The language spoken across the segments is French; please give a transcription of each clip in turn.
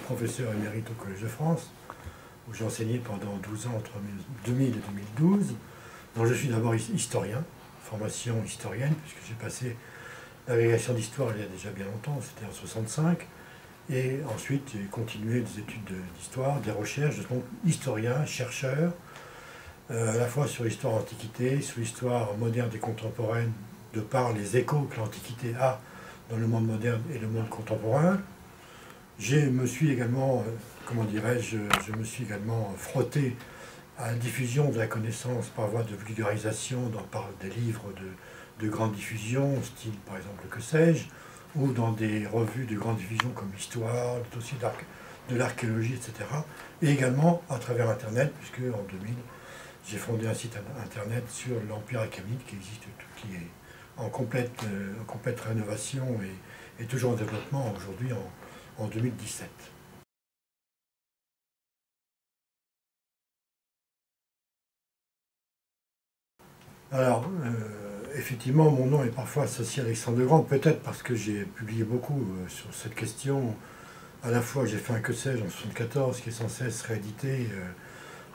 professeur émérite au Collège de France, où j'ai enseigné pendant 12 ans, entre 2000 et 2012. Donc je suis d'abord historien, formation historienne, puisque j'ai passé l'agrégation d'histoire il y a déjà bien longtemps, c'était en 65. Et ensuite, j'ai continué des études d'histoire, des recherches, donc historien, chercheur, à la fois sur l'histoire antiquité, sur l'histoire moderne et contemporaine, de par les échos que l'Antiquité a dans le monde moderne et le monde contemporain. Je me suis également, comment dirais-je, je me suis également frotté à la diffusion de la connaissance par voie de vulgarisation par des livres de grande diffusion, style par exemple Que sais-je, ou dans des revues de grande diffusion comme Histoire, le dossier de l'archéologie, etc. Et également à travers Internet, puisque en 2000, j'ai fondé un site Internet sur l'Empire achéménide qui existe, qui est en complète rénovation et toujours en développement aujourd'hui en 2017. Alors, effectivement, mon nom est parfois associé à Alexandre le Grand, peut-être parce que j'ai publié beaucoup sur cette question. À la fois, j'ai fait un Que sais-je en 1974, qui est sans cesse réédité.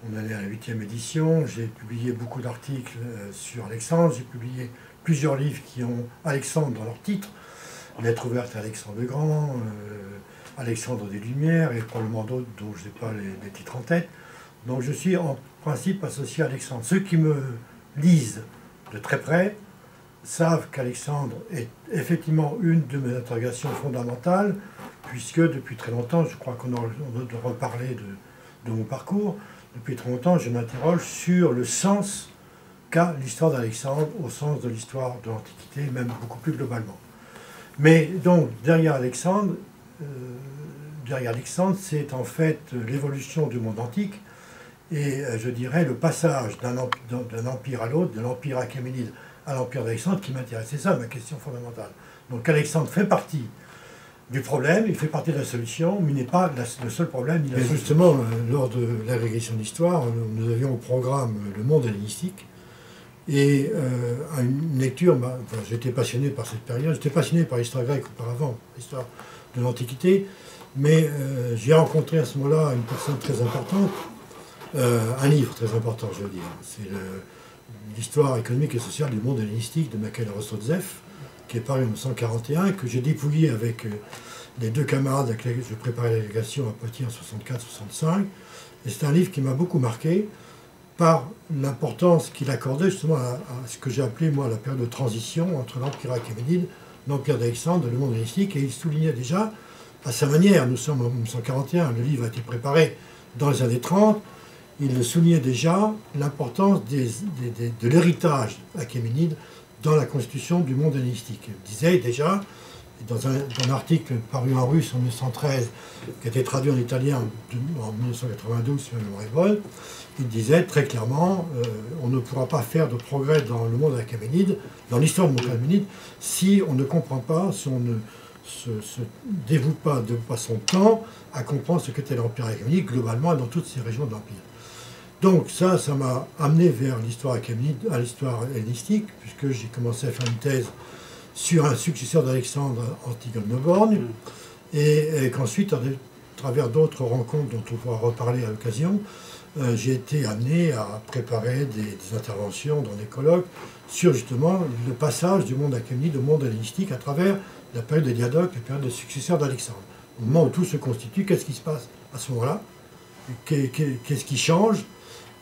On en est à la 8e édition. J'ai publié beaucoup d'articles sur Alexandre. J'ai publié plusieurs livres qui ont Alexandre dans leur titre. Lettre ouverte à Alexandre le Grand, Alexandre des Lumières, et probablement d'autres dont je n'ai pas les titres en tête. Donc je suis en principe associé à Alexandre. Ceux qui me lisent de très près savent qu'Alexandre est effectivement une de mes interrogations fondamentales, puisque depuis très longtemps, je crois qu'on doit reparler de mon parcours, depuis très longtemps je m'interroge sur le sens qu'a l'histoire d'Alexandre au sens de l'histoire de l'Antiquité, même beaucoup plus globalement. Mais donc derrière Alexandre, c'est en fait l'évolution du monde antique, et je dirais le passage d'un empire à l'autre, de l'empire achéménide à l'empire d'Alexandre qui m'intéresse. C'est ça ma question fondamentale. Donc Alexandre fait partie du problème, il fait partie de la solution, mais il n'est pas le seul problème. Et justement, lors de l'agrégation d'histoire, nous avions au programme le monde hellénistique, et une lecture, j'étais passionné par cette période, j'étais passionné par l'histoire grecque auparavant, l'histoire de l'Antiquité, mais j'ai rencontré à ce moment-là une personne très importante, un livre très important, je veux dire. C'est l'histoire économique et sociale du monde hellénistique de Michael Rostodzev, qui est paru en 1941, que j'ai dépouillé avec les deux camarades avec lesquels je préparais l'agrégation à Poitiers en 64-65. Et c'est un livre qui m'a beaucoup marqué par l'importance qu'il accordait justement à ce que j'ai appelé, moi, la période de transition entre l'Empire achéménide, l'Empire d'Alexandre, le monde hellénistique, et il soulignait déjà, à sa manière, nous sommes en 1941, le livre a été préparé dans les années 30, il soulignait déjà l'importance de l'héritage achéménide dans la constitution du monde hellénistique. Il disait déjà, dans un article paru en russe en 1913, qui a été traduit en italien en 1992, si ma mémoire est bonne, il disait très clairement on ne pourra pas faire de progrès dans le monde achéménide, dans l'histoire du monde achéménide, si on ne comprend pas, si on ne se dévoue pas de son temps à comprendre ce qu'était l'Empire achéménide globalement dans toutes ces régions de l'Empire. Donc ça m'a amené vers l'histoire achéménide, à l'histoire hellénistique, puisque j'ai commencé à faire une thèse sur un successeur d'Alexandre, Antigone de Borgne, et qu'ensuite, à travers d'autres rencontres dont on pourra reparler à l'occasion, j'ai été amené à préparer des interventions dans des colloques sur justement le passage du monde achéménide au monde hellénistique à travers la période des Diadoques, la période des successeurs d'Alexandre. Au moment où tout se constitue, qu'est-ce qui se passe à ce moment-là? Qu'est-ce qui change?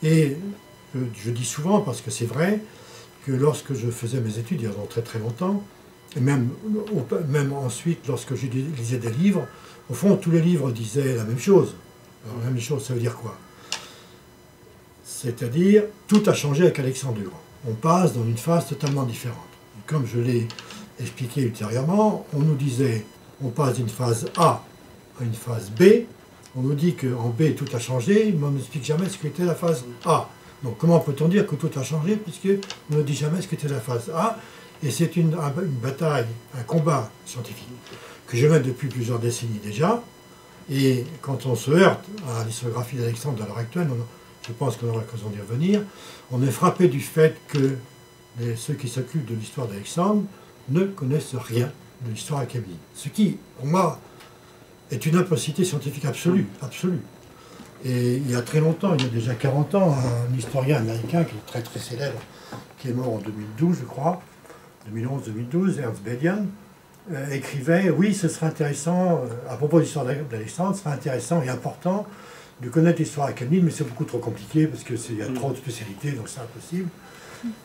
Et je dis souvent, parce que c'est vrai, que lorsque je faisais mes études, il y a très très longtemps, et même ensuite, lorsque je lisais des livres, au fond, tous les livres disaient la même chose. Alors, la même chose, ça veut dire quoi? C'est-à-dire, tout a changé avec Alexandre le Grand. On passe dans une phase totalement différente. Et comme je l'ai expliqué ultérieurement, on nous disait, on passe d'une phase A à une phase B. On nous dit qu'en B, tout a changé, mais on n'explique jamais ce qu'était la phase A. Donc comment peut-on dire que tout a changé, puisqu'on ne dit jamais ce qu'était la phase A? Et c'est une bataille, un combat scientifique que je mène depuis plusieurs décennies déjà. Et quand on se heurte à l'historiographie d'Alexandre à l'heure actuelle, je pense qu'on aura l'occasion d'y revenir, on est frappé du fait que ceux qui s'occupent de l'histoire d'Alexandre ne connaissent rien de l'histoire achéménide. Ce qui, pour moi, est une impossibilité scientifique absolue, absolue. Et il y a très longtemps, il y a déjà 40 ans, un historien américain qui est très très célèbre, qui est mort en 2012, je crois, 2011-2012, Ernst Bellion, écrivait « Oui, ce serait intéressant, à propos de l'histoire d'Alexandre, ce serait intéressant et important de connaître l'histoire achéménide, mais c'est beaucoup trop compliqué parce qu'il y a trop de spécialités, donc c'est impossible. »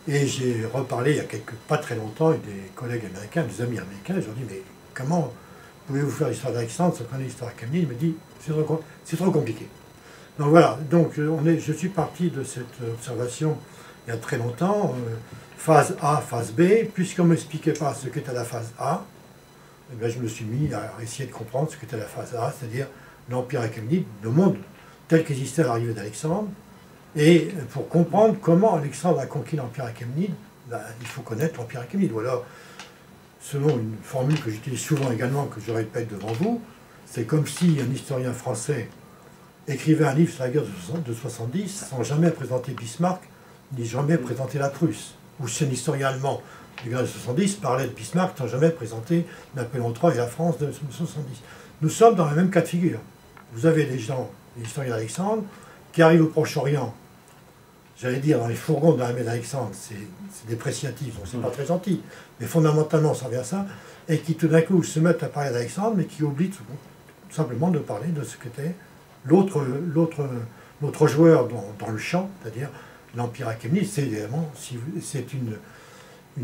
Et j'ai reparlé il y a pas très longtemps avec des collègues américains, des amis américains, et je leur dis « Mais comment pouvez-vous faire l'histoire d'Alexandre sans connaître l'histoire achéménide ?» Il me dit « C'est trop compliqué. » Donc voilà, donc je suis parti de cette observation il y a très longtemps, phase A, phase B, puisqu'on ne m'expliquait pas ce qu'était la phase A, eh bien, je me suis mis à essayer de comprendre ce qu'était la phase A, c'est-à-dire l'Empire achéménide, le monde tel qu'existait à l'arrivée d'Alexandre. Et pour comprendre comment Alexandre a conquis l'Empire achéménide, ben, il faut connaître l'Empire achéménide. Ou alors, selon une formule que j'utilise souvent également, que je répète devant vous, c'est comme si un historien français écrivait un livre sur la guerre de 70 sans jamais présenter Bismarck, ni jamais présenter la Prusse. Ou si un historien allemand du guerre de 70 parlait de Bismarck sans jamais présenter Napoléon III et la France de 70. Nous sommes dans le même cas de figure. Vous avez des gens, les historiens d'Alexandre, qui arrivent au Proche-Orient, j'allais dire dans les fourgons de l'armée d'Alexandre, c'est dépréciatif, donc c'est pas très gentil, mais fondamentalement ça revient à ça, et qui tout d'un coup se mettent à parler d'Alexandre, mais qui oublient tout simplement de parler de ce qu'était l'autre joueur dans le champ, c'est-à-dire l'Empire achéménide. C'est une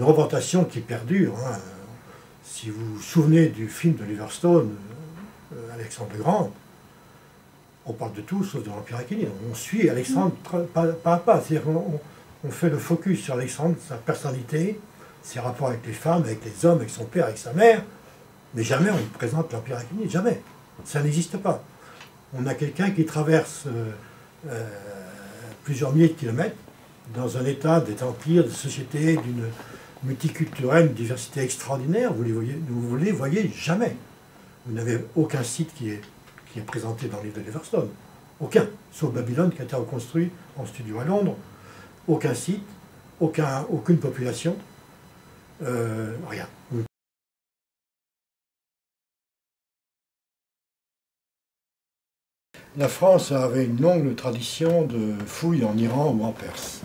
représentation qui perdure. Hein. Si vous vous souvenez du film de Liverstone, Alexandre le Grand, on parle de tout sauf de l'Empire achéménide. On suit Alexandre pas à pas. C'est-à-dire qu'on fait le focus sur Alexandre, sa personnalité, ses rapports avec les femmes, avec les hommes, avec son père, avec sa mère, mais jamais on ne présente l'Empire achéménide, jamais. Ça n'existe pas. On a quelqu'un qui traverse plusieurs milliers de kilomètres dans un état d'empire, de société, d'une multiculturelle, une diversité extraordinaire. Vous les voyez jamais. Vous n'avez aucun site qui est présenté dans le livre de Liverstone. Aucun. Sauf Babylone qui a été reconstruit en studio à Londres. Aucun site, aucune population, rien. La France avait une longue tradition de fouilles en Iran ou en Perse.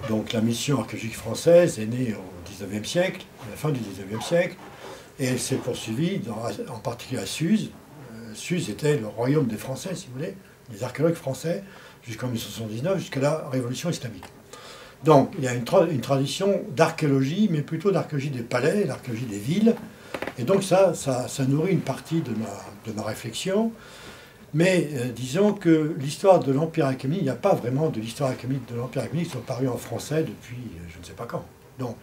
Donc la mission archéologique française est née au XIXe siècle, à la fin du XIXe siècle, et elle s'est poursuivie en particulier à Suse. Suse était le royaume des Français, si vous voulez, des archéologues français, jusqu'en 1979, jusqu'à la Révolution islamique. Donc il y a une tradition d'archéologie, mais plutôt d'archéologie des palais, l'archéologie des villes, et donc ça nourrit une partie de ma réflexion. Mais disons que l'histoire de l'Empire achéménide, il n'y a pas vraiment de l'histoire de l'Empire achéménide qui soit parue en français depuis je ne sais pas quand. Donc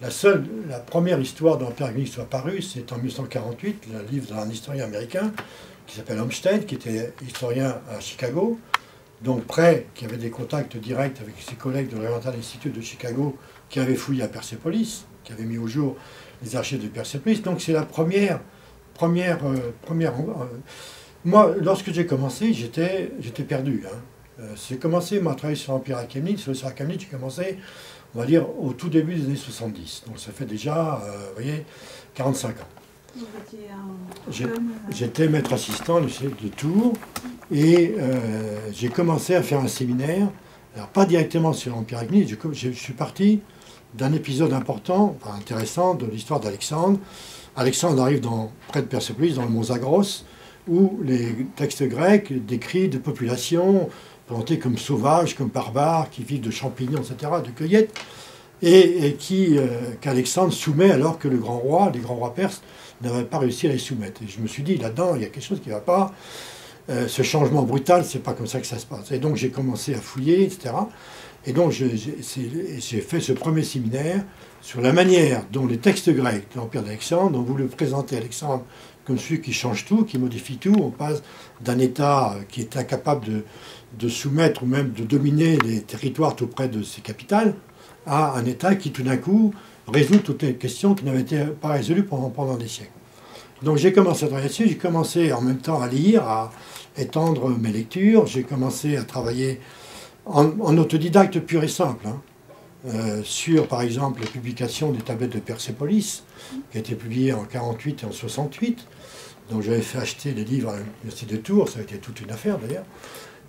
la première histoire de l'Empire achéménide qui soit parue, c'est en 1948, le livre d'un historien américain qui s'appelle Olmsted, qui était historien à Chicago, donc qui avait des contacts directs avec ses collègues de l'Oriental Institute de Chicago, qui avaient fouillé à Persépolis, qui avaient mis au jour les archives de Persépolis. Donc c'est la première moi, lorsque j'ai commencé, j'étais perdu. Hein. J'ai commencé à travailler sur l'Empire achéménide. Sur l'Empire achéménide, j'ai commencé, on va dire, au tout début des années 70. Donc ça fait déjà, vous voyez, 45 ans. Vous étiez J'étais maître assistant au lycée de Tours et j'ai commencé à faire un séminaire. Alors pas directement sur l'Empire achéménide, je suis parti d'un épisode important, enfin, intéressant, de l'histoire d'Alexandre. Alexandre arrive près de Persépolis, dans le mont Zagros, où les textes grecs décrivent des populations présentées comme sauvages, comme barbares, qui vivent de champignons, etc., de cueillettes, et qu'Alexandre soumet alors que les grands rois perses n'avaient pas réussi à les soumettre. Et je me suis dit, là-dedans, il y a quelque chose qui ne va pas. Ce changement brutal, c'est pas comme ça que ça se passe. Et donc j'ai commencé à fouiller, etc. Et donc j'ai fait ce premier séminaire sur la manière dont les textes grecs de l'Empire d'Alexandre ont voulu présenter Alexandre comme celui qui change tout, qui modifie tout. On passe d'un État qui est incapable de soumettre ou même de dominer les territoires tout près de ses capitales, à un État qui tout d'un coup résout toutes les questions qui n'avaient été pas résolues pendant des siècles. Donc j'ai commencé à travailler là-dessus, j'ai commencé en même temps à lire, à étendre mes lectures, j'ai commencé à travailler en autodidacte pur et simple, sur par exemple la publication des tablettes de Persépolis, qui a été publiée en 48 et en 68, Donc j'avais fait acheter des livres à l'Université de Tours, ça a été toute une affaire d'ailleurs.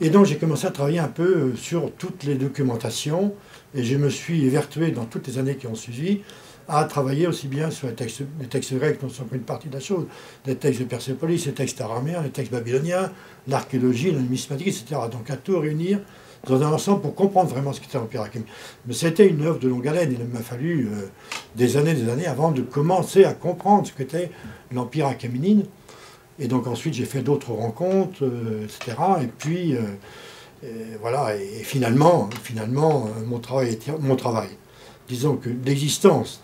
Et donc j'ai commencé à travailler un peu sur toutes les documentations, et je me suis évertué dans toutes les années qui ont suivi à travailler aussi bien sur les textes grecs, dont sont une partie de la chose, les textes de Persépolis, les textes araméens, les textes babyloniens, l'archéologie, la numismatique, etc. Donc à tout réunir dans un ensemble pour comprendre vraiment ce qu'était l'Empire achéménide. Mais c'était une œuvre de longue haleine. Il m'a fallu des années avant de commencer à comprendre ce qu'était l'Empire achéménide. Et donc ensuite j'ai fait d'autres rencontres, etc. Et puis voilà. Et finalement, mon travail. Disons que l'existence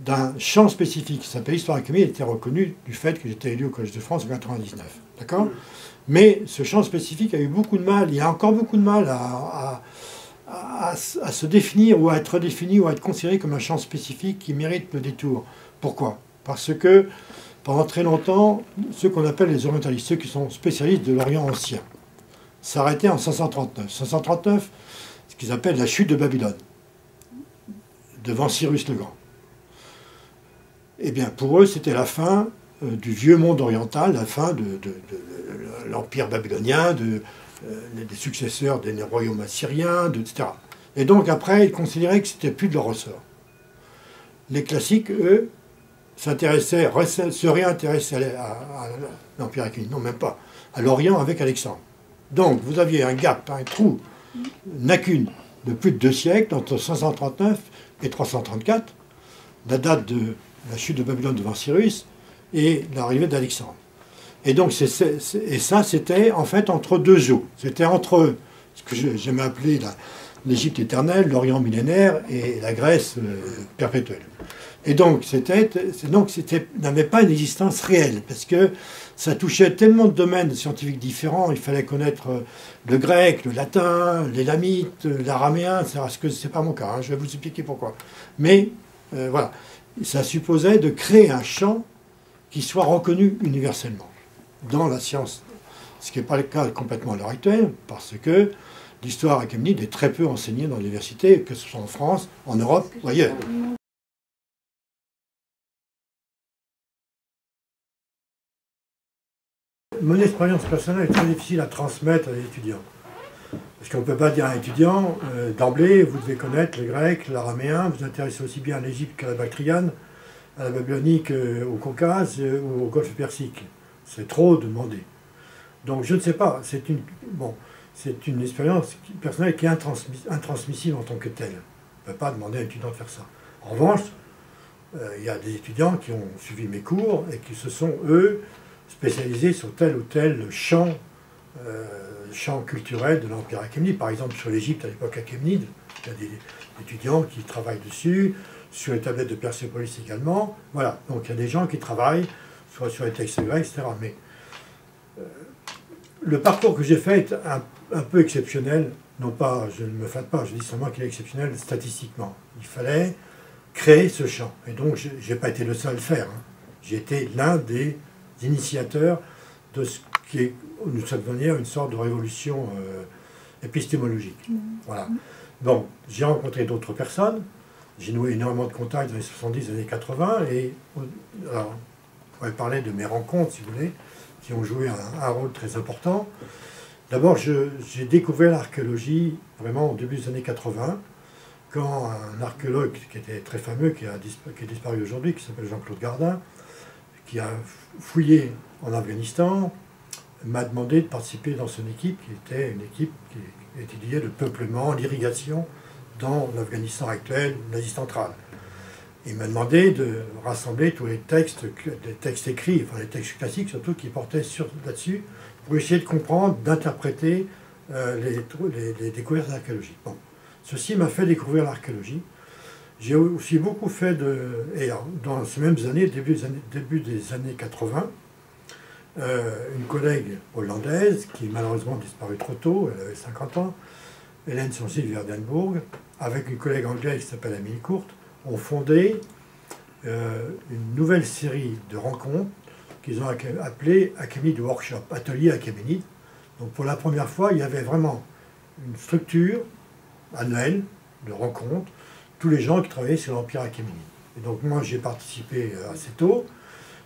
d'un champ spécifique qui s'appelle Histoire achéménide était reconnue du fait que j'étais élu au Collège de France en 1999. D'accord ? Mais ce champ spécifique a eu beaucoup de mal, il y a encore beaucoup de mal à se définir ou à être défini ou à être considéré comme un champ spécifique qui mérite le détour. Pourquoi ? Parce que pendant très longtemps, ceux qu'on appelle les orientalistes, ceux qui sont spécialistes de l'Orient ancien, s'arrêtaient en 539. 539, ce qu'ils appellent la chute de Babylone, devant Cyrus le Grand. Eh bien, pour eux, c'était la fin du vieux monde oriental, la fin de l'empire babylonien, des successeurs des royaumes assyriens, etc. Et donc, après, ils considéraient que c'était plus de leur ressort. Les classiques, eux, se réintéressaient à l'empire achéménide, non, même pas, à l'Orient avec Alexandre. Donc, vous aviez un gap, un trou, une lacune de plus de 2 siècles, entre 539 et 334, la date de la chute de Babylone devant Cyrus et l'arrivée d'Alexandre. Et donc, ça, c'était en fait entre deux eaux. C'était entre ce que j'aimais appeler l'Égypte éternelle, l'Orient millénaire et la Grèce perpétuelle. Et donc, n'avait pas une existence réelle, parce que ça touchait tellement de domaines scientifiques différents. Il fallait connaître le grec, le latin, l'élamites, l'araméen, etc. Ce que c'est pas mon cas, hein, je vais vous expliquer pourquoi. Mais voilà, ça supposait de créer un champ qui soit reconnu universellement dans la science, ce qui n'est pas le cas complètement à l'heure actuelle, parce que l'histoire achéménide est très peu enseignée dans l'université, que ce soit en France, en Europe ou ailleurs. Mon expérience personnelle est très difficile à transmettre à des étudiants. Parce qu'on ne peut pas dire à un étudiant, d'emblée, vous devez connaître le grec, l'araméen, vous intéressez aussi bien à l'Égypte qu'à la Bactriane, à la Babylonie qu'au Caucase ou au Golfe Persique. C'est trop demandé. Donc je ne sais pas, c'est une expérience personnelle qui est intransmissible en tant que telle. On ne peut pas demander à un étudiant de faire ça. En revanche, il y a des étudiants qui ont suivi mes cours et qui se sont, eux, spécialisés sur tel ou tel champ culturel de l'Empire achéménide. Par exemple, sur l'Égypte à l'époque achéménide, il y a des étudiants qui travaillent dessus, sur les tablettes de Persépolis également. Voilà, donc il y a des gens qui travaillent soit sur les textes grecs, etc. Mais le parcours que j'ai fait est un peu exceptionnel. Non pas, je ne me flatte pas, je dis seulement qu'il est exceptionnel statistiquement. Il fallait créer ce champ. Et donc, je n'ai pas été le seul à le faire. Hein. J'ai été l'un des initiateurs de ce qui est, nous sommes venir une sorte de révolution épistémologique. Voilà. Bon, j'ai rencontré d'autres personnes. J'ai noué énormément de contacts dans les 70, années 80. Et alors, on pourrait parler de mes rencontres, si vous voulez, qui ont joué un rôle très important. D'abord, j'ai découvert l'archéologie vraiment au début des années 80, quand un archéologue qui était très fameux, qui est disparu aujourd'hui, qui s'appelle Jean-Claude Gardin, qui a fouillé en Afghanistan, m'a demandé de participer dans son équipe, qui était une équipe qui étudiait le peuplement, l'irrigation dans l'Afghanistan actuel, l'Asie centrale. Il m'a demandé de rassembler tous les textes écrits, enfin les textes classiques surtout, qui portaient là-dessus, pour essayer de comprendre, d'interpréter les découvertes archéologiques. Bon. Ceci m'a fait découvrir l'archéologie. J'ai aussi beaucoup fait et dans ces mêmes années, début des années 80, une collègue hollandaise, qui malheureusement disparu trop tôt, elle avait 50 ans, Hélène Sonsiek-Verdenbourg, avec une collègue anglaise qui s'appelle Amélie Courte, ont fondé une nouvelle série de rencontres qu'ils ont appelées Achéménide Workshop, atelier achéménide. Donc pour la première fois, il y avait vraiment une structure annuelle de rencontres, tous les gens qui travaillaient sur l'Empire achéménide. Et donc moi j'ai participé assez tôt.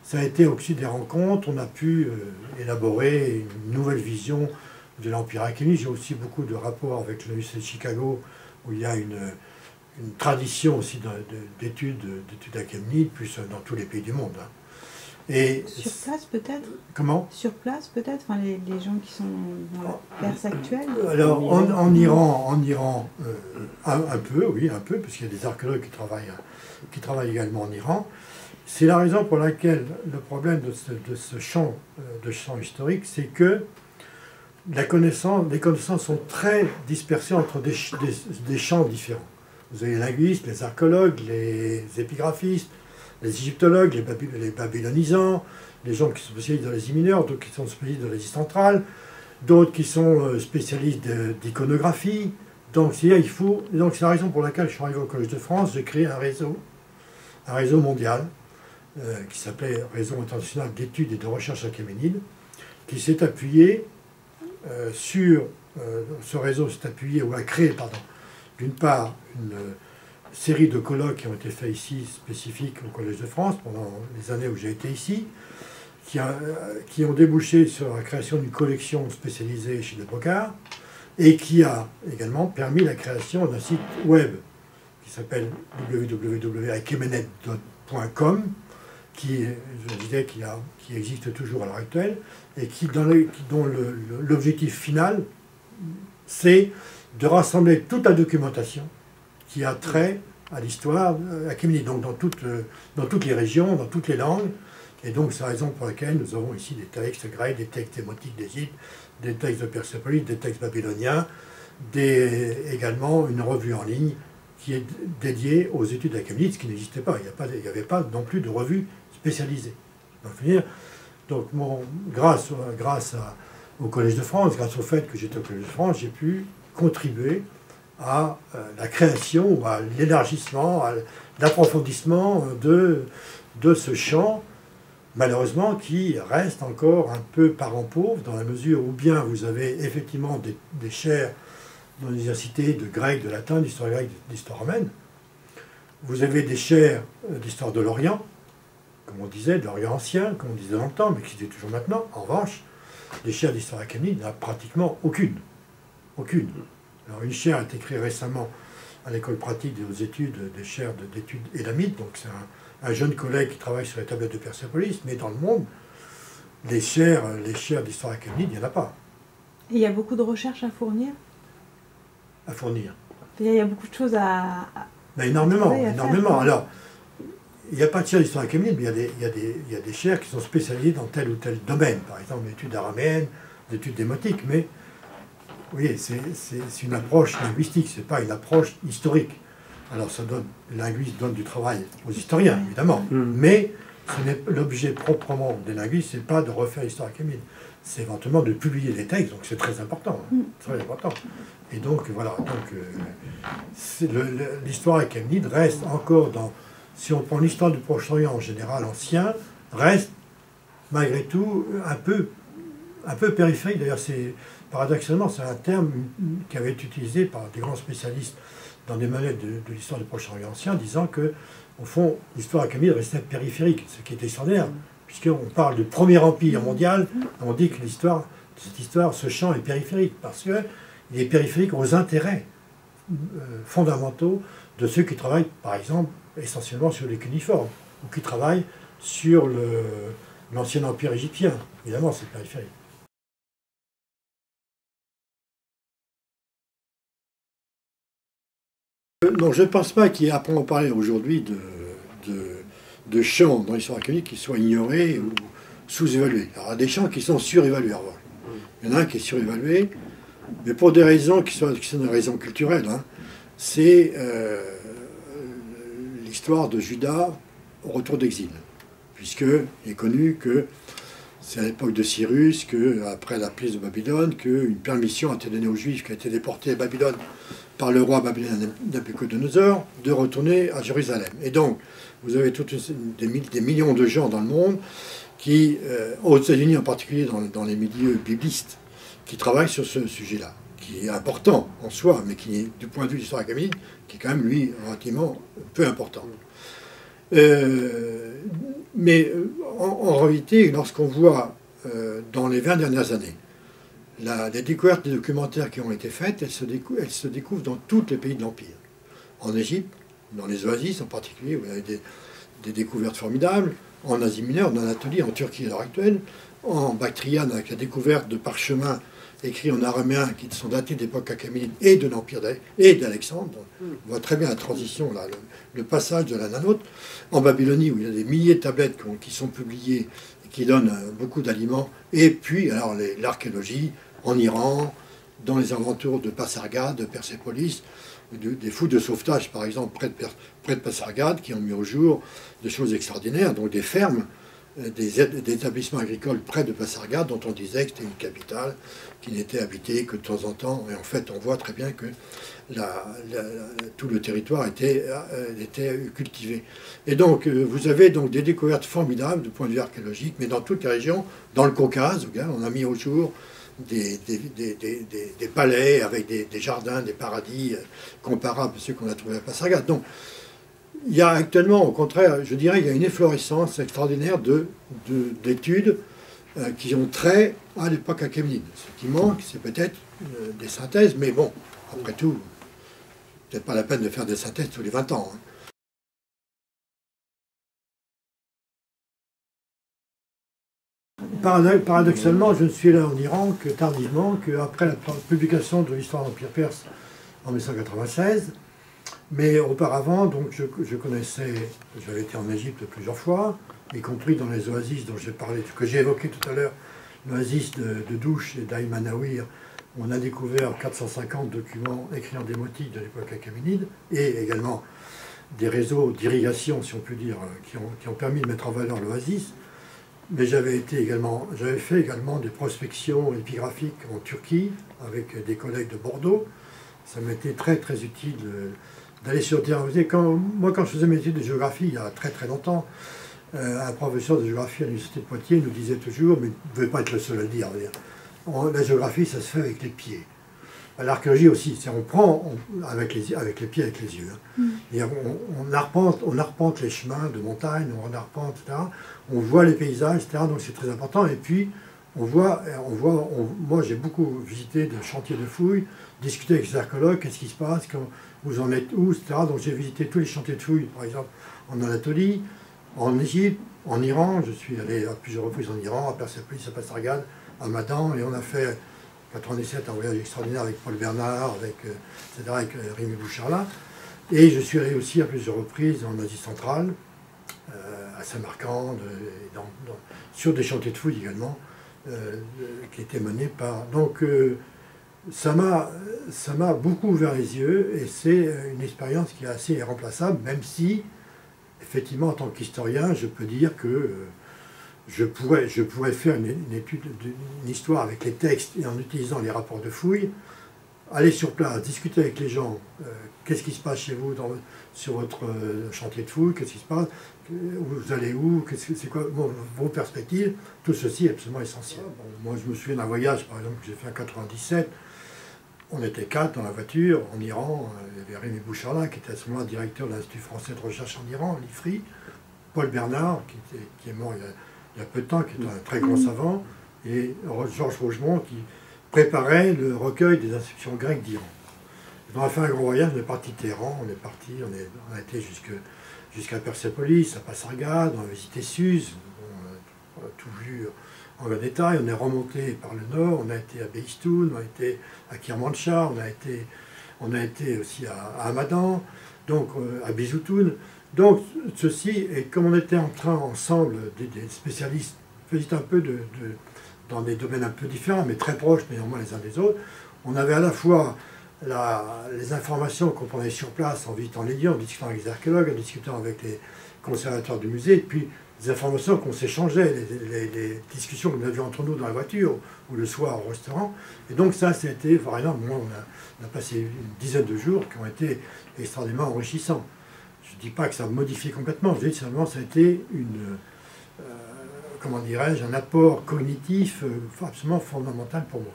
ça a été au suite des rencontres, on a pu élaborer une nouvelle vision de l'Empire achéménide. J'ai aussi beaucoup de rapports avec l'Université de Chicago, où il y a une tradition aussi d'études achéménides, plus dans tous les pays du monde. Hein. Et sur place peut-être? Comment? Sur place peut-être, enfin, les gens qui sont dans la Perse actuelle? Alors en Iran un peu, oui, un peu, parce qu'il y a des archéologues qui travaillent également en Iran. C'est la raison pour laquelle le problème de ce champ historique, c'est que les connaissances sont très dispersées entre des champs différents. Vous avez les linguistes, les archéologues, les épigraphistes, les égyptologues, les babylonisants, les gens qui sont spécialistes dans les mineurs, d'autres qui sont spécialistes de l'Asie centrale, d'autres qui sont spécialistes d'iconographie. Donc c'est la raison pour laquelle je suis arrivé au Collège de France, j'ai créé un réseau mondial, qui s'appelait Réseau international d'études et de recherche achéménide, qui s'est appuyé ce réseau s'est appuyé, ou a créé, d'une part, une série de colloques qui ont été faits ici, spécifiques au Collège de France, pendant les années où j'ai été ici, qui ont débouché sur la création d'une collection spécialisée chez De Brocard, et qui a également permis la création d'un site web qui s'appelle www.achemenet.com, qui existe toujours à l'heure actuelle, et dont l'objectif final, c'est de rassembler toute la documentation qui a trait à l'histoire achéménide, donc dans toutes les régions, dans toutes les langues. Et donc c'est la raison pour laquelle nous avons ici des textes grecs, des textes émotiques d'Égypte, des textes de Persépolis, des textes babyloniens, également une revue en ligne qui est dédiée aux études achéménides, ce qui n'existait pas. Il n'y avait pas non plus de revue spécialisée. Donc grâce au Collège de France, grâce au fait que j'étais au Collège de France, j'ai pu contribuer à la création, ou à l'élargissement, à l'approfondissement de ce champ, malheureusement, qui reste encore un peu parent pauvre, dans la mesure où bien vous avez effectivement des chaires dans l'université de grec, de latin, d'histoire grecque, d'histoire romaine. Vous avez des chaires d'histoire de l'Orient, comme on disait, de l'Orient ancien, comme on disait dans le temps, mais qui était toujours maintenant. En revanche, des chaires d'histoire achéménide, il n'y en a pratiquement aucune. Aucune. Alors une chaire a été créée récemment à l'école pratique des études, des chaires d'études élamites, donc c'est un jeune collègue qui travaille sur les tablettes de Persépolis, mais dans le monde, les chaires d'histoire achéménide, il n'y en a pas. Et il y a beaucoup de recherches à fournir? À fournir. Il y a beaucoup de choses à énormément. Faire. Alors, il n'y a pas de chaire d'histoire achéménide, mais il y a des chaires qui sont spécialisées dans tel ou tel domaine. Par exemple, l'étude araméenne, l'étude démotique, mais vous voyez, c'est une approche linguistique, ce n'est pas une approche historique. Alors les linguistes donnent du travail aux historiens, évidemment, mais l'objet proprement des linguistes, ce n'est pas de refaire l'histoire achéménide, c'est éventuellement de publier des textes, donc c'est très important, très important. Et donc voilà, l'histoire achéménide reste encore si on prend l'histoire du Proche-Orient en général ancien, reste malgré tout un peu périphérique. D'ailleurs, paradoxalement, c'est un terme qui avait été utilisé par des grands spécialistes dans des manuels de l'histoire du Proche-Orient ancien, disant que, au fond, l'histoire achéménide restait périphérique, ce qui était extraordinaire, puisqu'on parle du premier empire mondial, on dit que ce champ est périphérique, parce qu'il est périphérique aux intérêts fondamentaux de ceux qui travaillent, par exemple, essentiellement sur les cuniformes, ou qui travaillent sur l'ancien empire égyptien. Évidemment, c'est périphérique. Non, je ne pense pas qu'il y ait, après on parlait aujourd'hui de champs dans l'histoire achéménide qui soient ignorés ou sous-évalués. Alors il y a des champs qui sont surévalués. Il y en a un qui est surévalué, mais pour des raisons qui sont des raisons culturelles. Hein. C'est l'histoire de Juda au retour d'exil, puisqu'il est connu que c'est à l'époque de Cyrus, après la prise de Babylone, qu'une permission a été donnée aux Juifs qui ont été déportés à Babylone par le roi babylonien Nabuchodonosor de retourner à Jérusalem. Et donc, vous avez des millions de gens dans le monde qui, aux États-Unis en particulier, dans les milieux biblistes, qui travaillent sur ce sujet-là, qui est important en soi, mais qui est, du point de vue de l'histoire achéménide, qui est quand même, lui, relativement peu important. mais en réalité, lorsqu'on voit dans les 20 dernières années, les découvertes des documentaires qui ont été faites, elles se découvrent dans tous les pays de l'Empire. En Égypte, dans les oasis en particulier, vous avez des découvertes formidables. En Asie mineure, en Anatolie, en Turquie à l'heure actuelle. En Bactriane, avec la découverte de parchemins écrits en araméen qui sont datés d'époque achéménide et de l'Empire et d'Alexandre. On voit très bien la transition, là, le passage de l'un à l'autre. En Babylonie, où il y a des milliers de tablettes qui sont publiées et qui donnent beaucoup d'aliments. Et puis, alors, l'archéologie en Iran, dans les alentours de Pasargade, de Persépolis, des fouilles de sauvetage, par exemple, près de Pasargade, qui ont mis au jour des choses extraordinaires, donc des fermes, des établissements agricoles près de Pasargade, dont on disait que c'était une capitale qui n'était habitée que de temps en temps. Et en fait, on voit très bien que tout le territoire était cultivé. Et donc, vous avez donc des découvertes formidables du point de vue archéologique, mais dans toutes les régions, dans le Caucase, on a mis au jour des palais avec des jardins, des paradis comparables à ceux qu'on a trouvés à Pasargade. Donc, il y a actuellement, au contraire, je dirais, il y a une efflorescence extraordinaire d'études qui ont trait à l'époque achéménide. Ce qui manque, c'est peut-être des synthèses, mais bon, après tout, peut-être pas la peine de faire des synthèses tous les 20 ans. Hein. Paradoxalement, je ne suis là en Iran que tardivement, qu'après la publication de l'histoire de l'Empire perse en 1996. Mais auparavant, donc, je connaissais, j'avais été en Égypte plusieurs fois, y compris dans les oasis dont j'ai parlé, que j'ai évoqué tout à l'heure, l'oasis de Douche et d'Aïmanawir, où on a découvert 450 documents écrits en démotique de l'époque achéménide, et également des réseaux d'irrigation, si on peut dire, qui ont permis de mettre en valeur l'oasis. Mais j'avais fait également des prospections épigraphiques en Turquie, avec des collègues de Bordeaux. Ça m'était très très utile d'aller sur le terrain. Moi, quand je faisais mes études de géographie, il y a très très longtemps, un professeur de géographie à l'université de Poitiers nous disait toujours, mais vous ne pouvez pas être le seul à le dire, la géographie, ça se fait avec les pieds. L'archéologie aussi, on prend avec les pieds, avec les yeux. Hein. Et on arpente les chemins de montagne, on arpente, etc. On voit les paysages, etc. Donc c'est très important. Et puis, moi j'ai beaucoup visité de chantiers de fouilles, discuté avec les archéologues, qu'est-ce qui se passe, vous en êtes où, etc. Donc j'ai visité tous les chantiers de fouilles, par exemple en Anatolie, en Égypte, en Iran. Je suis allé à plusieurs reprises en Iran, à Persépolis, à Pasargade, à Madan, et on a fait 97 un voyage extraordinaire avec Paul Bernard, avec Rémi Boucharla. Et je suis allé aussi à plusieurs reprises en Asie centrale, à Samarcande, sur des chantiers de fouilles également, qui étaient menés par... Donc ça m'a beaucoup ouvert les yeux, et c'est une expérience qui est assez irremplaçable, même si, effectivement, en tant qu'historien, je peux dire que je pourrais faire une étude, une histoire avec les textes et en utilisant les rapports de fouilles, aller sur place, discuter avec les gens, qu'est-ce qui se passe chez vous sur votre chantier de fouilles, qu'est-ce qui se passe, vous allez où, c'est quoi vos perspectives, tout ceci est absolument essentiel. Bon, moi je me souviens d'un voyage par exemple que j'ai fait en 97, on était 4 dans la voiture en Iran, il y avait Rémi Boucharla qui était à ce moment-là directeur de l'Institut français de recherche en Iran, l'IFRI, Paul Bernard qui est mort il y a peu de temps, qui est un très grand savant, et Georges Rougemont qui préparait le recueil des inscriptions grecques d'Iran. On a fait un grand voyage, on est parti de Téhéran, on a été jusqu'à Persépolis, à Pasargade, on a visité Suse, on a tout vu en grand détail, on est remonté par le nord, on a été à Behistun, on a été à Kirmanshah, on a été aussi à Hamadan, donc à Bizoutoun. Donc ceci, et comme on était en train ensemble, des spécialistes, faisaient un peu dans des domaines un peu différents, mais très proches néanmoins les uns des autres, on avait à la fois les informations qu'on prenait sur place en visitant les lieux, en discutant avec les archéologues, en discutant avec les conservateurs du musée, et puis des informations qu'on s'échangeait, les discussions que nous avions entre nous dans la voiture ou le soir au restaurant. Et donc ça, c'était, par exemple, on a passé une dizaine de jours qui ont été extraordinairement enrichissants. Je ne dis pas que ça a modifié complètement, je dis simplement que ça a été comment dirais-je, un apport cognitif absolument fondamental pour moi.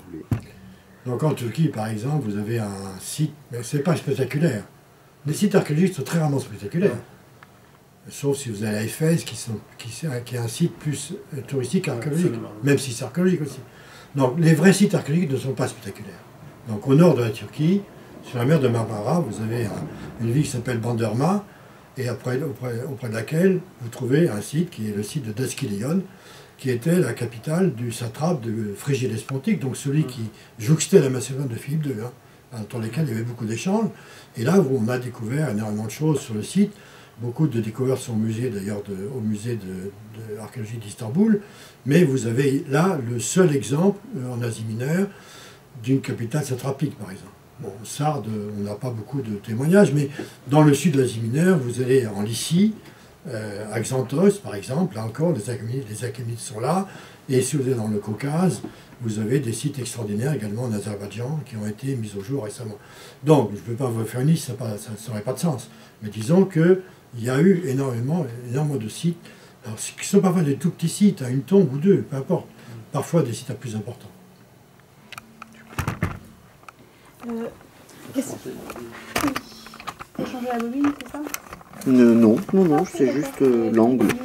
Donc en Turquie, par exemple, vous avez un site, mais ce n'est pas spectaculaire. Les sites archéologiques sont très rarement spectaculaires. sauf si vous allez à Éphèse, qui est un site plus touristique, archéologique, Absolument. même si c'est archéologique aussi. Donc les vrais sites archéologiques ne sont pas spectaculaires. Donc au nord de la Turquie, sur la mer de Marmara, vous avez une ville qui s'appelle Bandırma, et auprès de laquelle vous trouvez un site qui est le site de Daskylion, qui était la capitale du satrape de Phrygie Lespontique, donc celui qui jouxtait la Macédoine de Philippe II, dans lesquels il y avait beaucoup d'échanges. Et là, on a découvert énormément de choses sur le site. Beaucoup de découvertes sont au musée, d'ailleurs, au musée de l'archéologie d'Istanbul. Mais vous avez là le seul exemple, en Asie mineure, d'une capitale satrapique, par exemple. Bon, Sardes, on n'a pas beaucoup de témoignages, mais dans le sud de l'Asie mineure, vous allez en Lycie, à Xanthos, par exemple, là encore, les Achéménides sont là. Et si vous êtes dans le Caucase, vous avez des sites extraordinaires également en Azerbaïdjan qui ont été mis au jour récemment. Donc, je ne peux pas vous faire une liste, ça n'aurait pas de sens. Mais disons qu'il y a eu énormément de sites, alors, qui ne sont parfois des tout petits sites, à une tombe ou deux, peu importe. Parfois des sites plus importants. T'as changé la bobine, c'est ça? Non, c'est juste l'angle, en fait.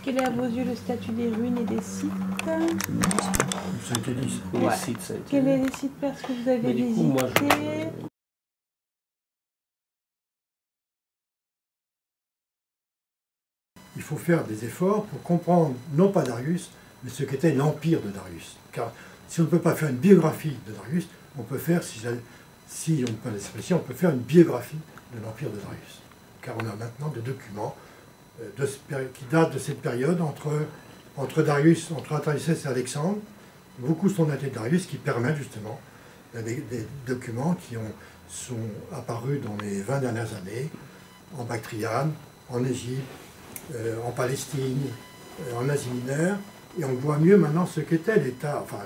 Quel est à vos yeux le statut des ruines et des sites? Ça a été dit, ça. Les Ouais. sites, ça a été... Quels sont les sites parce que vous avez Mais du coup, moi, visité? Il faut faire des efforts pour comprendre, non pas Darius, mais ce qu'était l'empire de Darius. Car si on ne peut pas faire une biographie de Darius, on peut faire, si on peut pas l'expression, on peut faire une biographie de l'empire de Darius. Car on a maintenant des documents qui datent de cette période entre Darius, entre Artaxerxès et Alexandre. Beaucoup sont datés de Darius, qui permettent justement des documents qui sont apparus dans les 20 dernières années, en Bactriane, en Égypte, en Palestine, en Asie mineure, et on voit mieux maintenant ce qu'était l'État. Enfin,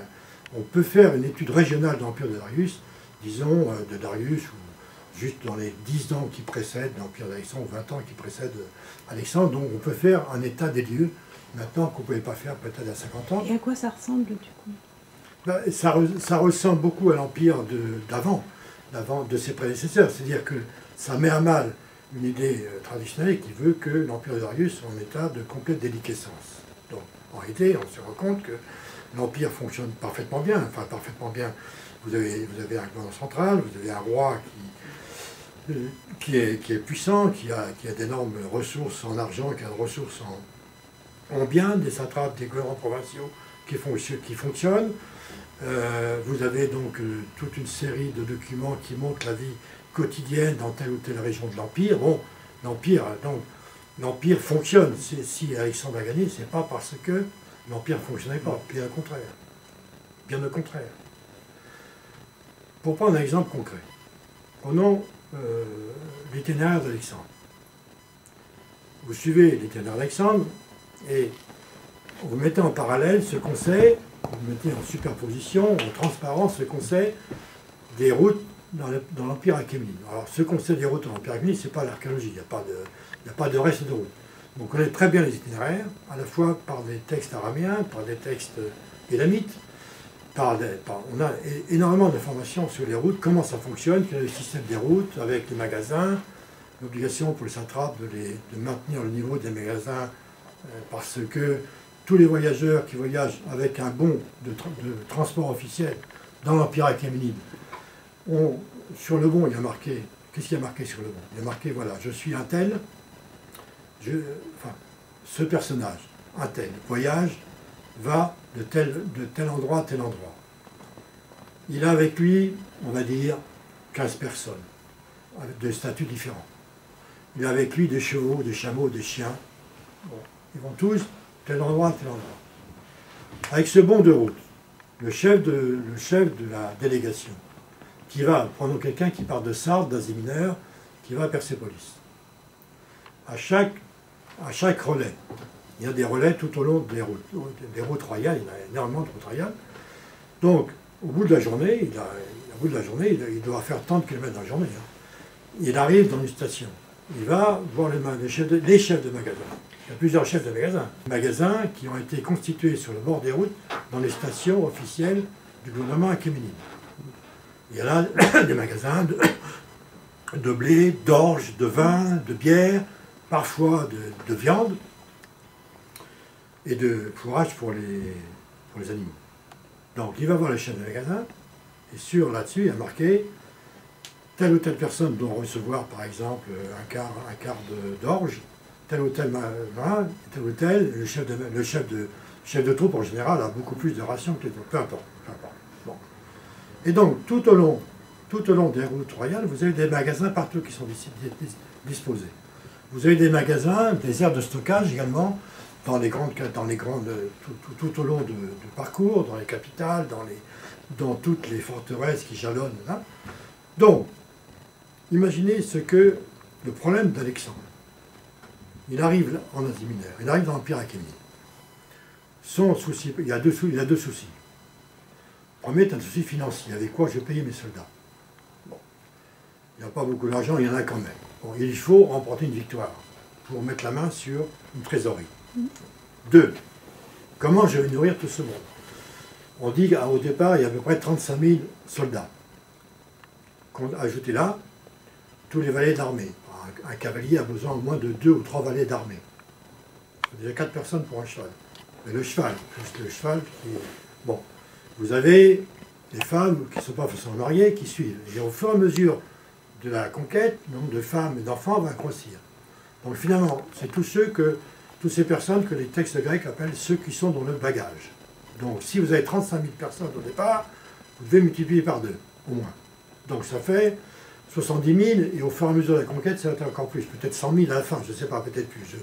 on peut faire une étude régionale de l'Empire de Darius, disons de Darius, ou juste dans les 10 ans qui précèdent l'Empire d'Alexandre, ou 20 ans qui précèdent Alexandre. Donc on peut faire un état des lieux, maintenant qu'on ne pouvait pas faire peut-être il y a 50 ans. Et à quoi ça ressemble du coup? Ben, ça ressemble beaucoup à l'Empire d'avant, de ses prédécesseurs. C'est-à-dire que ça met à mal une idée traditionnelle qui veut que l'Empire de Darius soit en état de complète déliquescence. Donc, en réalité, on se rend compte que l'Empire fonctionne parfaitement bien. Enfin, parfaitement bien. Vous avez un gouvernement central, vous avez un roi qui est puissant, qui a d'énormes ressources en argent, qui a des ressources en biens, des satrapes, des gouvernements provinciaux qui fonctionnent. Vous avez donc toute une série de documents qui montrent la vie quotidienne dans telle ou telle région de l'Empire. Bon, l'Empire fonctionne. Si Alexandre a gagné, c'est pas parce que l'Empire ne fonctionnait pas, bien au contraire. Bien au contraire. Pour prendre un exemple concret, prenons l'itinéraire d'Alexandre. Vous suivez l'itinéraire d'Alexandre et vous mettez en parallèle ce qu'on sait, vous mettez en superposition, en transparence ce qu'on sait des routes dans l'Empire achéménide. Alors, ce qu'on sait des routes dans l'Empire achéménide, ce n'est pas l'archéologie, il n'y a pas de reste de route. On connaît très bien les itinéraires, à la fois par des textes araméens, par des textes élamites, on a énormément d'informations sur les routes, comment ça fonctionne, quel est le système des routes, avec les magasins, l'obligation pour les satrapes de maintenir le niveau des magasins, parce que tous les voyageurs qui voyagent avec un bon de transport officiel dans l'Empire achéménide, sur le bon, il y a marqué, qu'est-ce qu'il y a marqué sur le bon? Il y a marqué, voilà, je suis un tel, ce personnage, un tel, voyage, va de tel endroit à tel endroit. Il a avec lui, on va dire, 15 personnes, avec de statuts différents. Il a avec lui des chevaux, des chameaux, des chiens. Bon, ils vont tous tel endroit, tel endroit. Avec ce bon de route, le chef de la délégation, qui va, prenons quelqu'un qui part de Sardes, d'Asie mineure, qui va à Persépolis. À chaque relais, il y a des relais tout au long des routes royales, il y a énormément de routes royales. Donc, au bout de la journée, il doit faire tant de kilomètres dans la journée. Il arrive dans une station. Il va voir les chefs de magasins. Il y a plusieurs chefs de magasins. Magasins qui ont été constitués sur le bord des routes dans les stations officielles du gouvernement achéménide. Il y a là des magasins de blé, d'orge, de vin, de bière, parfois de viande et de fourrage pour les animaux. Donc il va voir le chef de magasin et là-dessus il y a marqué telle ou telle personne doit recevoir par exemple un quart d'orge, tel ou tel vin, tel ou tel, le chef de troupe en général a beaucoup plus de rations que les autres, peu importe. Bon. Et donc tout au long des routes royales, vous avez des magasins partout qui sont disposés. Vous avez des magasins, des aires de stockage également, tout au long du parcours, dans les capitales, dans toutes les forteresses qui jalonnent. Là. Donc, imaginez ce que le problème d'Alexandre. Il arrive en Asie mineure, il arrive dans l'Empire achéménide. Son souci, il a deux soucis. Le premier est un souci financier. Avec quoi je vais payer mes soldats? Bon. Il n'y a pas beaucoup d'argent, il y en a quand même. Bon, il faut remporter une victoire pour mettre la main sur une trésorerie. 2. Comment je vais nourrir tout ce monde? On dit qu'au départ, il y a à peu près 35 000 soldats. Ajoutez là, tous les valets d'armée. Un cavalier a besoin au moins de 2 ou 3 valets d'armée. C'est déjà 4 personnes pour un cheval. Mais le cheval, plus le cheval qui est... Bon, vous avez des femmes qui ne sont pas forcément mariées, qui suivent. Et au fur et à mesure de la conquête, le nombre de femmes et d'enfants va grossir. Donc finalement, c'est toutes ces personnes que les textes grecs appellent ceux qui sont dans le bagage. Donc si vous avez 35 000 personnes au départ, vous devez multiplier par 2, au moins. Donc ça fait 70 000, et au fur et à mesure de la conquête, ça va être encore plus. Peut-être 100 000 à la fin, je ne sais pas, peut-être plus.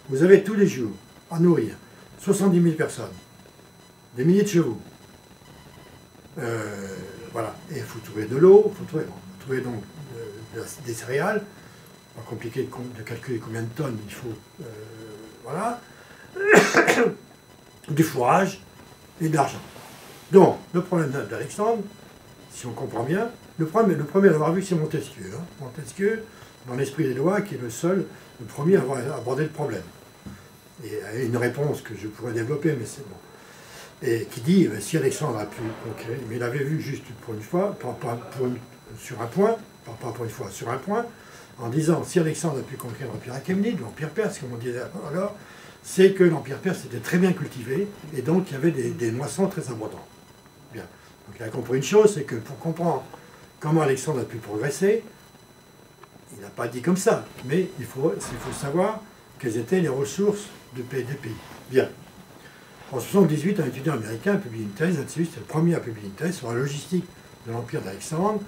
Vous avez tous les jours à nourrir 70 000 personnes, des milliers de chevaux. Voilà. Et il faut trouver de l'eau, il faut trouver donc des céréales. Pas compliqué de calculer combien de tonnes il faut. Voilà. Du fourrage et de l'argent. Donc, le problème d'Alexandre, si on comprend bien, le premier à l'avoir vu, c'est Montesquieu. Hein. Montesquieu, dans l'esprit des lois, qui est le premier à avoir abordé le problème. Et une réponse que je pourrais développer, mais c'est bon. Et qui dit, si Alexandre a pu conquérir, mais il avait vu juste pour une fois, sur un point, en disant, si Alexandre a pu conquérir l'Empire achéménide, l'Empire perse, comme on disait alors, c'est que l'Empire perse était très bien cultivé, et donc il y avait des moissons très abondantes. Bien. Donc il a compris une chose, c'est que pour comprendre comment Alexandre a pu progresser, il n'a pas dit comme ça, mais il faut savoir quelles étaient les ressources des pays. Bien. En 1978, un étudiant américain a publié une thèse là-dessus, c'est le premier à publier une thèse sur la logistique de l'Empire d'Alexandre.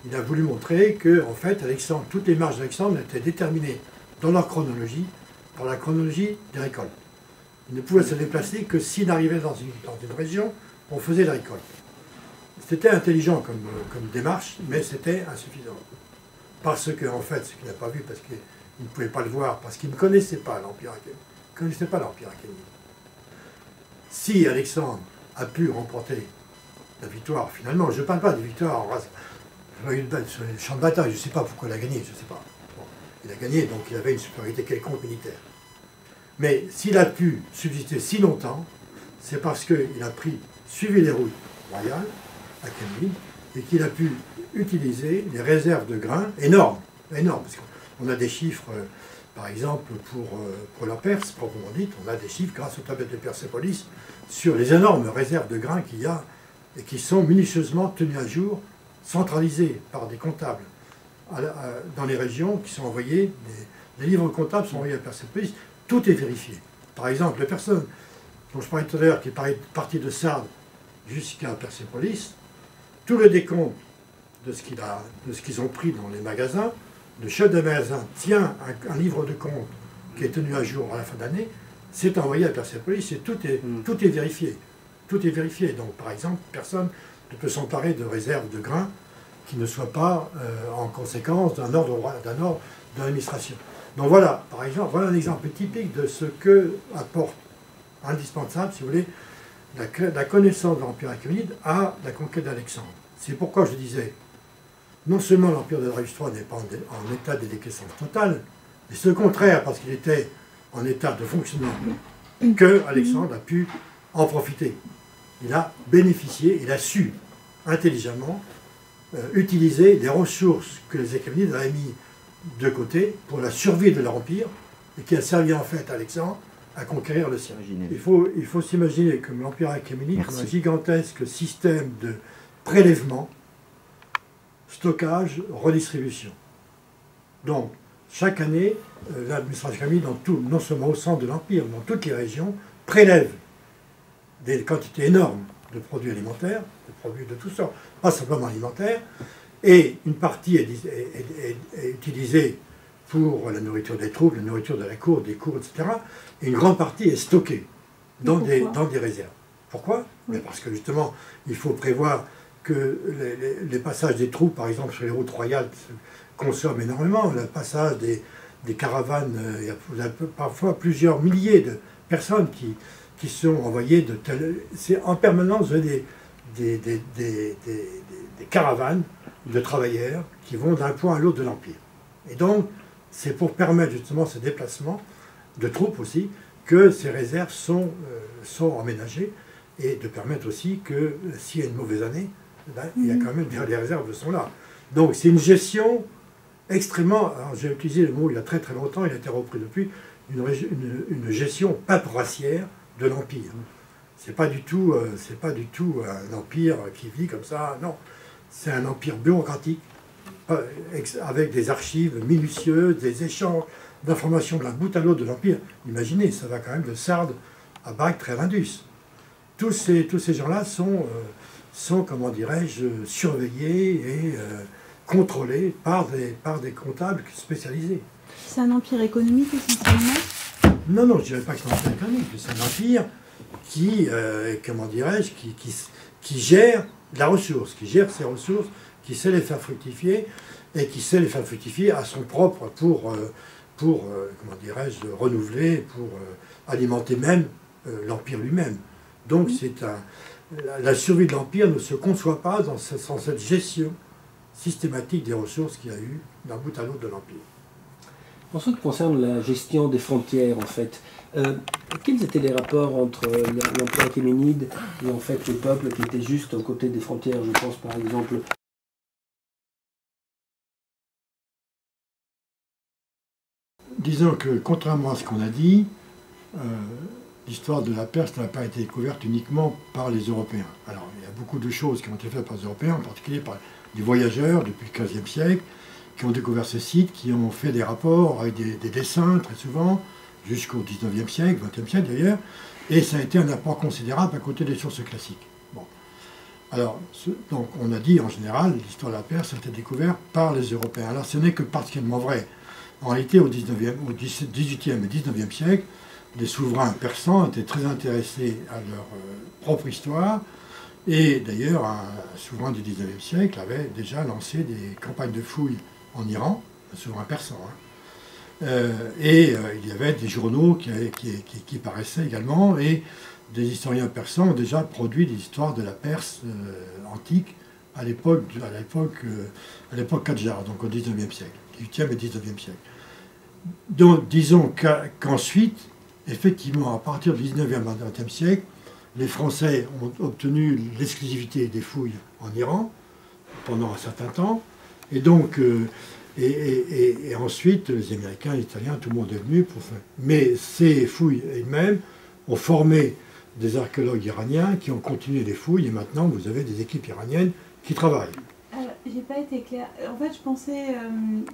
Il a voulu montrer que, en fait, toutes les marches d'Alexandre étaient déterminées dans leur chronologie par la chronologie des récoltes. Il ne pouvait se déplacer que s'il arrivait dans une région, on faisait la récolte. C'était intelligent comme démarche, mais c'était insuffisant. Parce que, en fait, ce qu'il n'a pas vu, parce qu'il ne pouvait pas le voir, parce qu'il ne connaissait pas l'Empire achéménide. Si Alexandre a pu remporter la victoire, finalement, je ne parle pas de victoire en race, sur les champs de bataille, je ne sais pas pourquoi il a gagné, je ne sais pas. Bon, il a gagné, donc il avait une supériorité quelconque militaire. Mais s'il a pu subsister si longtemps, c'est parce qu'il a suivi les routes royales, achéménides, et qu'il a pu utiliser les réserves de grains énormes, parce qu'on a des chiffres, par exemple, pour la Perse, proprement dit, on a des chiffres grâce aux tablettes de Persépolis sur les énormes réserves de grains qu'il y a et qui sont minutieusement tenues à jour, centralisées par des comptables dans les régions qui sont envoyés, les livres comptables sont envoyés à Persépolis, tout est vérifié. Par exemple, les personnes dont je parlais tout à l'heure, qui est partie de Sardes jusqu'à Persépolis, tout le décompte de ce qu'ils ont pris dans les magasins, le chef de magasin tient un livre de compte qui est tenu à jour à la fin d'année, c'est envoyé à Persépolis et tout est vérifié. Tout est vérifié. Donc, par exemple, personne ne peut s'emparer de réserves de grains qui ne soient pas en conséquence d'un ordre de l'administration. Donc voilà, par exemple, voilà un exemple typique de ce que apporte indispensable, si vous voulez, la connaissance de l'Empire achéménide à la conquête d'Alexandre. C'est pourquoi je disais, non seulement l'Empire de Darius III n'est pas en état de décrescence totale, mais c'est le contraire, parce qu'il était en état de fonctionnement, que Alexandre a pu en profiter. Il a bénéficié, il a su intelligemment utiliser les ressources que les Achéménides avaient mis de côté pour la survie de leur empire et qui a servi en fait à Alexandre à conquérir le sien. Il faut s'imaginer que l'empire achéménide est un gigantesque système de prélèvement, stockage, redistribution. Donc, chaque année, l'administration achéménide, non seulement au centre de l'empire, mais dans toutes les régions, prélève des quantités énormes de produits alimentaires, de produits de toutes sortes, pas simplement alimentaires, et une partie est utilisée pour la nourriture des troupes, la nourriture de la cour, des cours, etc. Et une grande partie est stockée dans des réserves. Pourquoi? Oui. Parce que justement, il faut prévoir que les passages des troupes, par exemple sur les routes royales, consomment énormément. Le passage des caravanes, il y a parfois plusieurs milliers de personnes qui sont envoyées de telles... C'est en permanence des caravanes de travailleurs qui vont d'un point à l'autre de l'Empire. Et donc, c'est pour permettre justement ce déplacement de troupes aussi que ces réserves sont emménagées et de permettre aussi que s'il y a une mauvaise année, ben, il y a quand même des réserves sont là. Donc c'est une gestion extrêmement, alors j'ai utilisé le mot il y a très très longtemps, il a été repris depuis, une gestion paperassière de l'Empire. C'est pas du tout un empire qui vit comme ça, non. C'est un empire bureaucratique, avec des archives minutieuses, des échanges d'informations de la bout à l'autre de l'Empire. Imaginez, ça va quand même de Sardes à Bactre et à l'Indus. Tous ces gens-là sont comment dirais-je, surveillés et contrôlés par des comptables spécialisés. C'est un empire économique essentiellement? Non, non, je ne dirais pas que c'est un empire économique, c'est un empire qui, comment dirais-je, qui gère la ressource, qui gère ses ressources, qui sait les faire fructifier, et qui sait les faire fructifier à son propre pour comment dirais-je, renouveler, pour alimenter même l'Empire lui-même. Donc la survie de l'Empire ne se conçoit pas sans cette gestion systématique des ressources qu'il y a eu d'un bout à l'autre de l'Empire. En ce qui concerne la gestion des frontières, en fait, quels étaient les rapports entre l'Empire achéménide et en fait les peuples qui étaient juste aux côtés des frontières? Je pense par exemple... Disons que, contrairement à ce qu'on a dit, l'histoire de la Perse n'a pas été découverte uniquement par les Européens. Alors, il y a beaucoup de choses qui ont été faites par les Européens, en particulier par des voyageurs depuis le XVe siècle, qui ont découvert ce site, qui ont fait des rapports avec des dessins, très souvent, jusqu'au XIXe siècle, XXe siècle d'ailleurs, et ça a été un apport considérable à côté des sources classiques. Bon. Alors, donc, on a dit, en général, l'histoire de la Perse a été découverte par les Européens. Alors, ce n'est que partiellement vrai. En réalité, au XVIIIe et XIXe siècle, les souverains persans étaient très intéressés à leur propre histoire, et d'ailleurs, un souverain du XIXe siècle avait déjà lancé des campagnes de fouilles en Iran, un souverain persan. Hein. Il y avait des journaux qui paraissaient également, et des historiens persans ont déjà produit des histoires de la Perse antique à l'époque Kadjar, donc au XIXe siècle, XVIIIe et XIXe siècle. Donc disons qu'ensuite, effectivement, à partir du XIXe et XXe siècle, les Français ont obtenu l'exclusivité des fouilles en Iran pendant un certain temps, et donc, et ensuite, les Américains, les Italiens, tout le monde est venu pour faire. Mais ces fouilles elles-mêmes ont formé des archéologues iraniens qui ont continué les fouilles, et maintenant vous avez des équipes iraniennes qui travaillent. J'ai pas été claire. En fait, je pensais,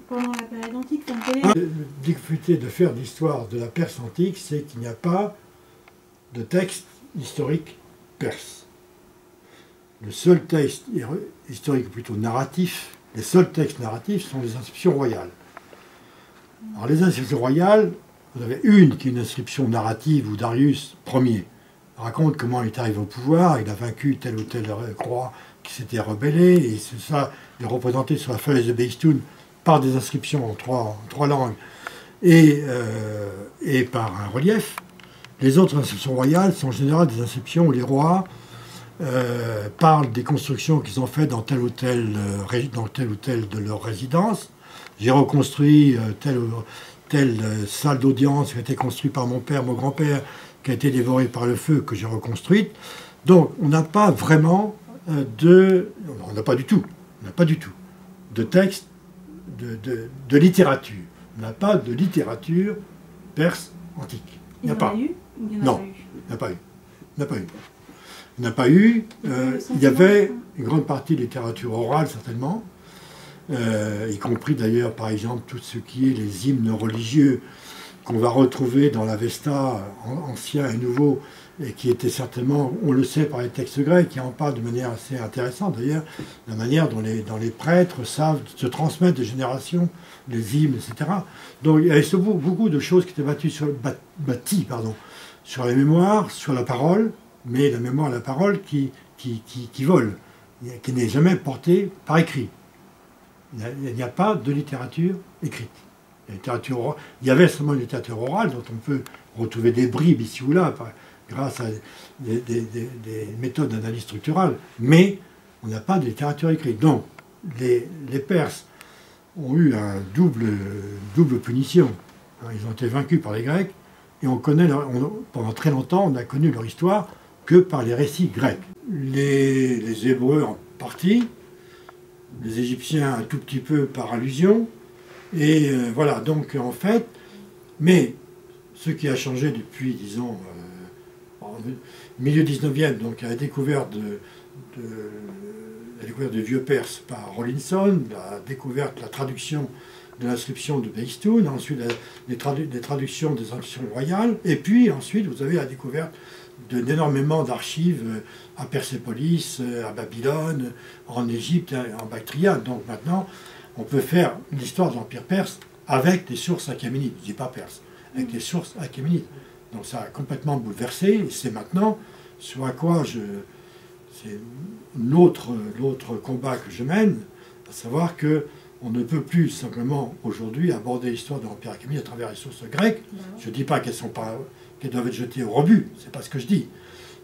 pendant la période antique, La difficulté de faire l'histoire de la Perse antique, c'est qu'il n'y a pas de texte historique perse. Le seul texte historique, plutôt narratif, les seuls textes narratifs sont les inscriptions royales. Alors les inscriptions royales, vous avez une qui est une inscription narrative où Darius Ier raconte comment il est arrivé au pouvoir, il a vaincu tel ou tel roi qui s'était rebellé, et c'est ça, il est représenté sur la falaise de Beistoun par des inscriptions en trois langues et par un relief. Les autres inscriptions royales sont en général des inscriptions où les rois parlent des constructions qu'ils ont faites dans telle ou telle de leurs résidences. J'ai reconstruit telle salle d'audience qui a été construite par mon père, mon grand-père, qui a été dévorée par le feu, que j'ai reconstruite. Donc on n'a pas vraiment on n'a pas du tout On n'a pas du tout de texte, de littérature. On n'a pas de littérature perse antique. Il n'y a pas. Non, il n'y a pas eu. Il n'y a pas eu. Il n'y a pas eu. Il y avait une grande partie de littérature orale, certainement, y compris d'ailleurs, par exemple, tout ce qui est les hymnes religieux qu'on va retrouver dans l'Avesta ancien et nouveau, et qui était certainement, on le sait par les textes grecs, qui en parlent de manière assez intéressante d'ailleurs, la manière dont les prêtres savent se transmettre de génération les hymnes, etc. Donc il y avait beaucoup de choses qui étaient bâties sur la mémoire, sur la parole, mais la mémoire et la parole qui volent, qui n'est jamais portée par écrit. Il n'y a pas de littérature écrite. Il y avait seulement une littérature orale dont on peut retrouver des bribes ici ou là, grâce à des méthodes d'analyse structurale, mais on n'a pas de littérature écrite. Donc, les Perses ont eu une double punition. Ils ont été vaincus par les Grecs, et pendant très longtemps, on n'a connu leur histoire que par les récits grecs. Les Hébreux en partie, les Égyptiens un tout petit peu par allusion, et voilà, donc en fait, mais ce qui a changé depuis, disons, milieu 19e, donc à la découverte du vieux perse par Rawlinson, la traduction de l'inscription de Behistun, ensuite les traductions des inscriptions royales, et puis ensuite vous avez la découverte d'énormément d'archives à Persépolis, à Babylone, en Égypte, en Bactriane. Donc maintenant, on peut faire l'histoire de l'Empire perse avec des sources achéménides, je ne dis pas perse, avec des sources achéménides. Donc ça a complètement bouleversé, et c'est maintenant sur à quoi c'est l'autre combat que je mène, à savoir que on ne peut plus simplement aujourd'hui aborder l'histoire de l'Empire achéménide à travers les sources grecques. Je ne dis pas qu'elles doivent être jetées au rebut, c'est pas ce que je dis.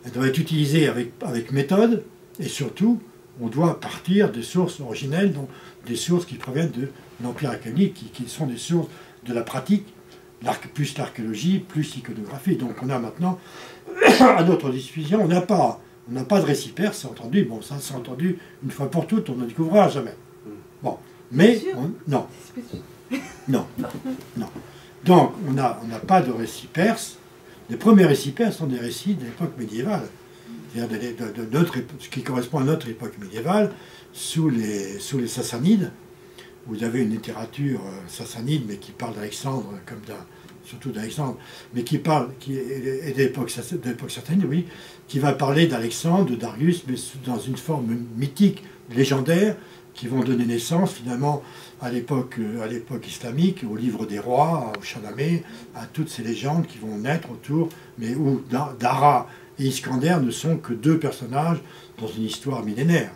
Elles doivent être utilisées avec méthode, et surtout, on doit partir des sources originelles, donc des sources qui proviennent de l'Empire achéménide, qui sont des sources de la pratique, plus l'archéologie, plus l'iconographie. Donc on a maintenant, à notre disposition, on n'a pas de récit perse, c'est entendu, bon ça c'est entendu une fois pour toutes, on ne découvrira jamais. Bon, mais, non. Donc on n'a pas de récit perse. Les premiers récits perses sont des récits de l'époque médiévale, c'est-à-dire ce qui correspond à notre époque médiévale, sous les Sassanides. Vous avez une littérature sassanide, mais qui parle d'Alexandre, surtout d'Alexandre, mais qui est de l'époque sassanide, oui, qui va parler d'Alexandre, de Darius, mais dans une forme mythique, légendaire, qui vont donner naissance finalement à l'époque islamique, au livre des rois, au Shahnameh, à toutes ces légendes qui vont naître autour, mais où Dara et Iskander ne sont que deux personnages dans une histoire millénaire.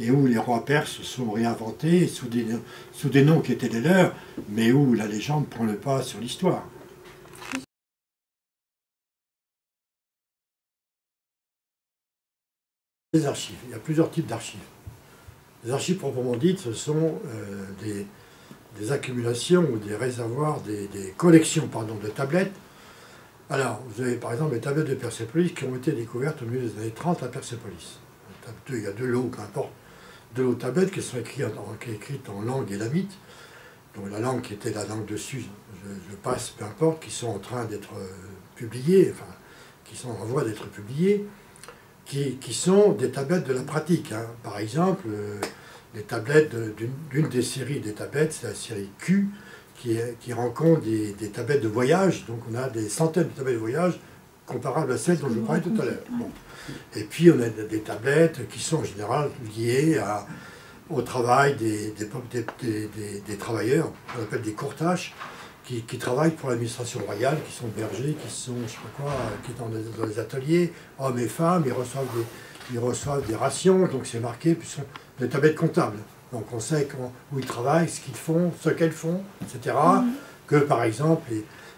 Et où les rois perses sont réinventés sous des noms qui étaient les leurs, mais où la légende prend le pas sur l'histoire. Les archives, il y a plusieurs types d'archives. Les archives proprement dites, ce sont des accumulations ou des réservoirs, des collections de tablettes. Alors, vous avez par exemple les tablettes de Persépolis qui ont été découvertes au milieu des années 30 à Persépolis. Il y a deux lots, qu'importe, deux lots de tablettes qui sont écrites en langue élamite, donc la langue qui était la langue dessus, je passe, peu importe, qui sont en train d'être publiées, enfin, qui sont en voie d'être publiées, qui sont des tablettes de la pratique. Hein. Par exemple, les tablettes d'une des séries des tablettes, c'est la série Q, qui rencontre des tablettes de voyage, donc on a des centaines de tablettes de voyage comparables à celles dont je parlais tout à l'heure. Bon. Et puis on a des tablettes qui sont en général liées au travail des travailleurs, on appelle des courtaches, qui travaillent pour l'administration royale, qui sont bergers, qui sont, je sais pas quoi, qui sont dans les ateliers, hommes et femmes, ils reçoivent des rations, donc c'est marqué, puis ce sont des tablettes comptables. Donc on sait où ils travaillent, ce qu'ils font, ce qu'elles font, etc. Que par exemple,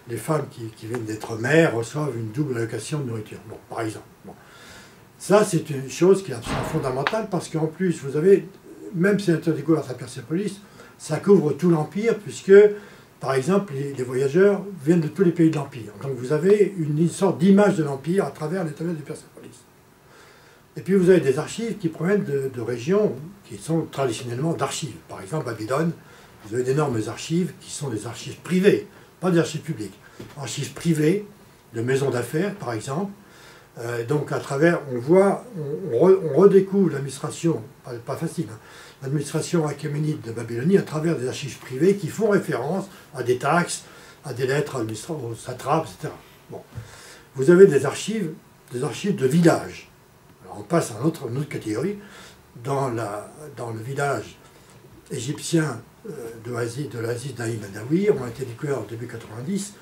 les femmes qui viennent d'être mères reçoivent une double allocation de nourriture. Bon, par exemple. Bon. Ça, c'est une chose qui est absolument fondamentale, parce qu'en plus, vous avez, même si c'est découvert à Persépolis, ça couvre tout l'Empire, puisque, par exemple, les voyageurs viennent de tous les pays de l'Empire. Donc vous avez une sorte d'image de l'Empire à travers les tablettes de Persépolis. Et puis vous avez des archives qui proviennent de régions qui sont traditionnellement d'archives. Par exemple, Babylone, vous avez d'énormes archives qui sont des archives privées, pas des archives publiques. Archives privées, de maisons d'affaires, par exemple. Donc à travers, on redécouvre l'administration, pas facile, hein, l'administration achéménide de Babylonie à travers des archives privées qui font référence à des taxes, à des lettres aux satrapes, etc. Bon. Vous avez des archives de villages. Alors on passe à une autre catégorie. Dans le village égyptien de l'Aziz Naïm Adawi, ont été découverts en début 90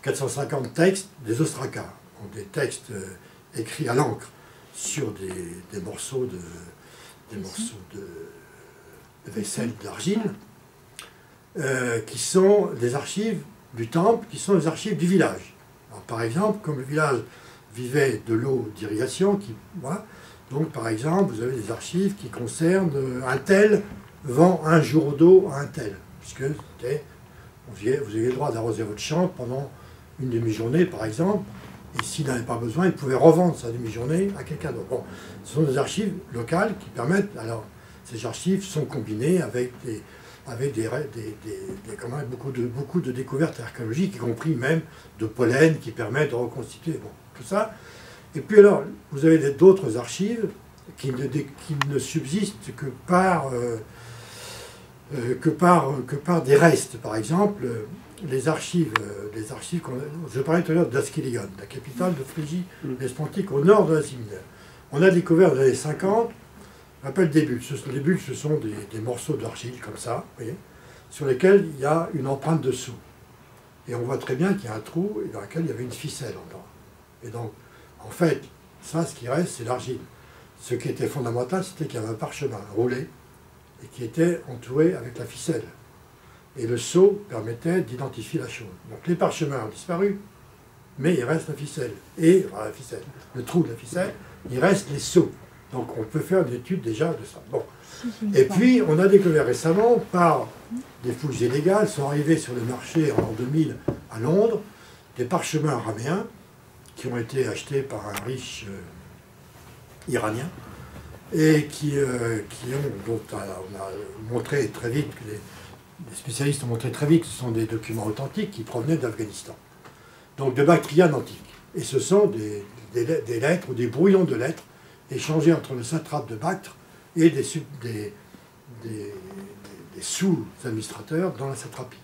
450 textes des ostracas, des textes écrits à l'encre sur des morceaux de vaisselle d'argile, qui sont des archives du temple, qui sont des archives du village. Alors, par exemple, comme le village vivait de l'eau d'irrigation, voilà, donc par exemple, vous avez des archives qui concernent un tel vend un jour d'eau à un tel, puisque vous aviez le droit d'arroser votre champ pendant une demi-journée, par exemple, et s'il n'avait pas besoin, il pouvait revendre sa demi-journée à quelqu'un d'autre. Bon, ce sont des archives locales qui permettent, alors, ces archives sont combinées avec beaucoup de découvertes archéologiques, y compris même de pollen qui permettent de reconstituer, bon, tout ça. Et puis alors, vous avez d'autres archives qui ne subsistent que par des restes. Par exemple, les archives je parlais tout à l'heure d'Ascalion, la capitale de Phrygie lespontique au nord de l'Asie mineure. On a découvert dans les années 50, on appelle des bulles. Les bulles, ce sont des morceaux d'argile comme ça, vous voyez, sur lesquels il y a une empreinte de seau. Et on voit très bien qu'il y a un trou dans lequel il y avait une ficelle dedans. Et donc, en fait, ça, ce qui reste, c'est l'argile. Ce qui était fondamental, c'était qu'il y avait un parchemin roulé et qui était entouré avec la ficelle. Et le seau permettait d'identifier la chose. Donc les parchemins ont disparu, mais il reste la ficelle. Et, enfin, la ficelle, le trou de la ficelle, il reste les seaux. Donc on peut faire une étude déjà de ça. Bon. Et puis on a découvert récemment, par des fouilles illégales, sont arrivés sur le marché en 2000 à Londres, des parchemins araméens qui ont été achetés par un riche iranien et dont on a montré très vite, les spécialistes ont montré très vite que ce sont des documents authentiques qui provenaient d'Afghanistan. Donc de Bactriane antique. Et ce sont des lettres ou des brouillons de lettres échangés entre le satrape de Bactre et des sous-administrateurs dans la satrapie.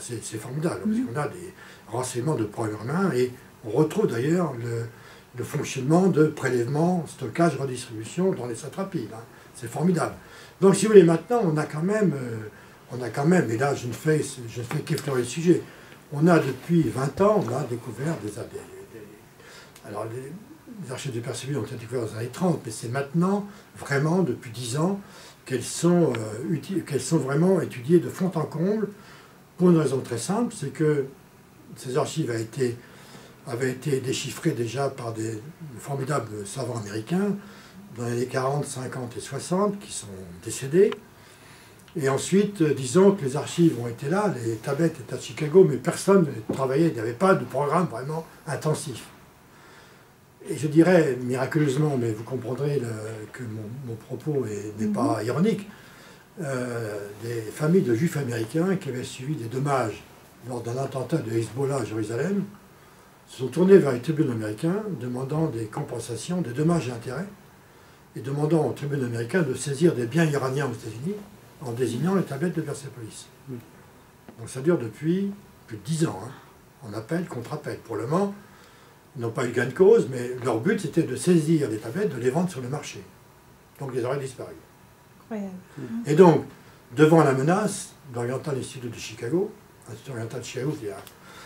C'est formidable, parce qu'on a des renseignements de première main et on retrouve d'ailleurs le fonctionnement de prélèvement, stockage, redistribution dans les satrapies. Hein. C'est formidable. Donc si vous voulez, maintenant, on a quand même, et là je ne fais qu'effleurer le sujet, on a depuis 20 ans, on a découvert alors les archives de Perséville ont été découvertes dans les années 30, mais c'est maintenant, vraiment, depuis 10 ans, qu'elles sont vraiment étudiées de fond en comble, pour une raison très simple, c'est que ces archives avaient été déchiffrées déjà par des formidables savants américains dans les années 40, 50 et 60 qui sont décédés. Et ensuite, disons que les archives ont été là, les tablettes étaient à Chicago, mais personne ne travaillait, il n'y avait pas de programme vraiment intensif. Et je dirais miraculeusement, mais vous comprendrez que mon propos n'est pas ironique, des familles de juifs américains qui avaient subi des dommages lors d'un attentat de Hezbollah à Jérusalem se sont tournés vers les tribunaux américains demandant des compensations, des dommages et intérêts, et demandant aux tribunaux américains de saisir des biens iraniens aux États-Unis en désignant les tablettes de Persépolis. Donc ça dure depuis plus de 10 ans, hein, en appel contre appel. Pour le moment, ils n'ont pas eu gain de cause, mais leur but c'était de saisir les tablettes, de les vendre sur le marché. Donc ils auraient disparu. Incroyable. Et donc, devant la menace, l'Oriental Institute de Chicago, l'Institut oriental de Chicago, qui est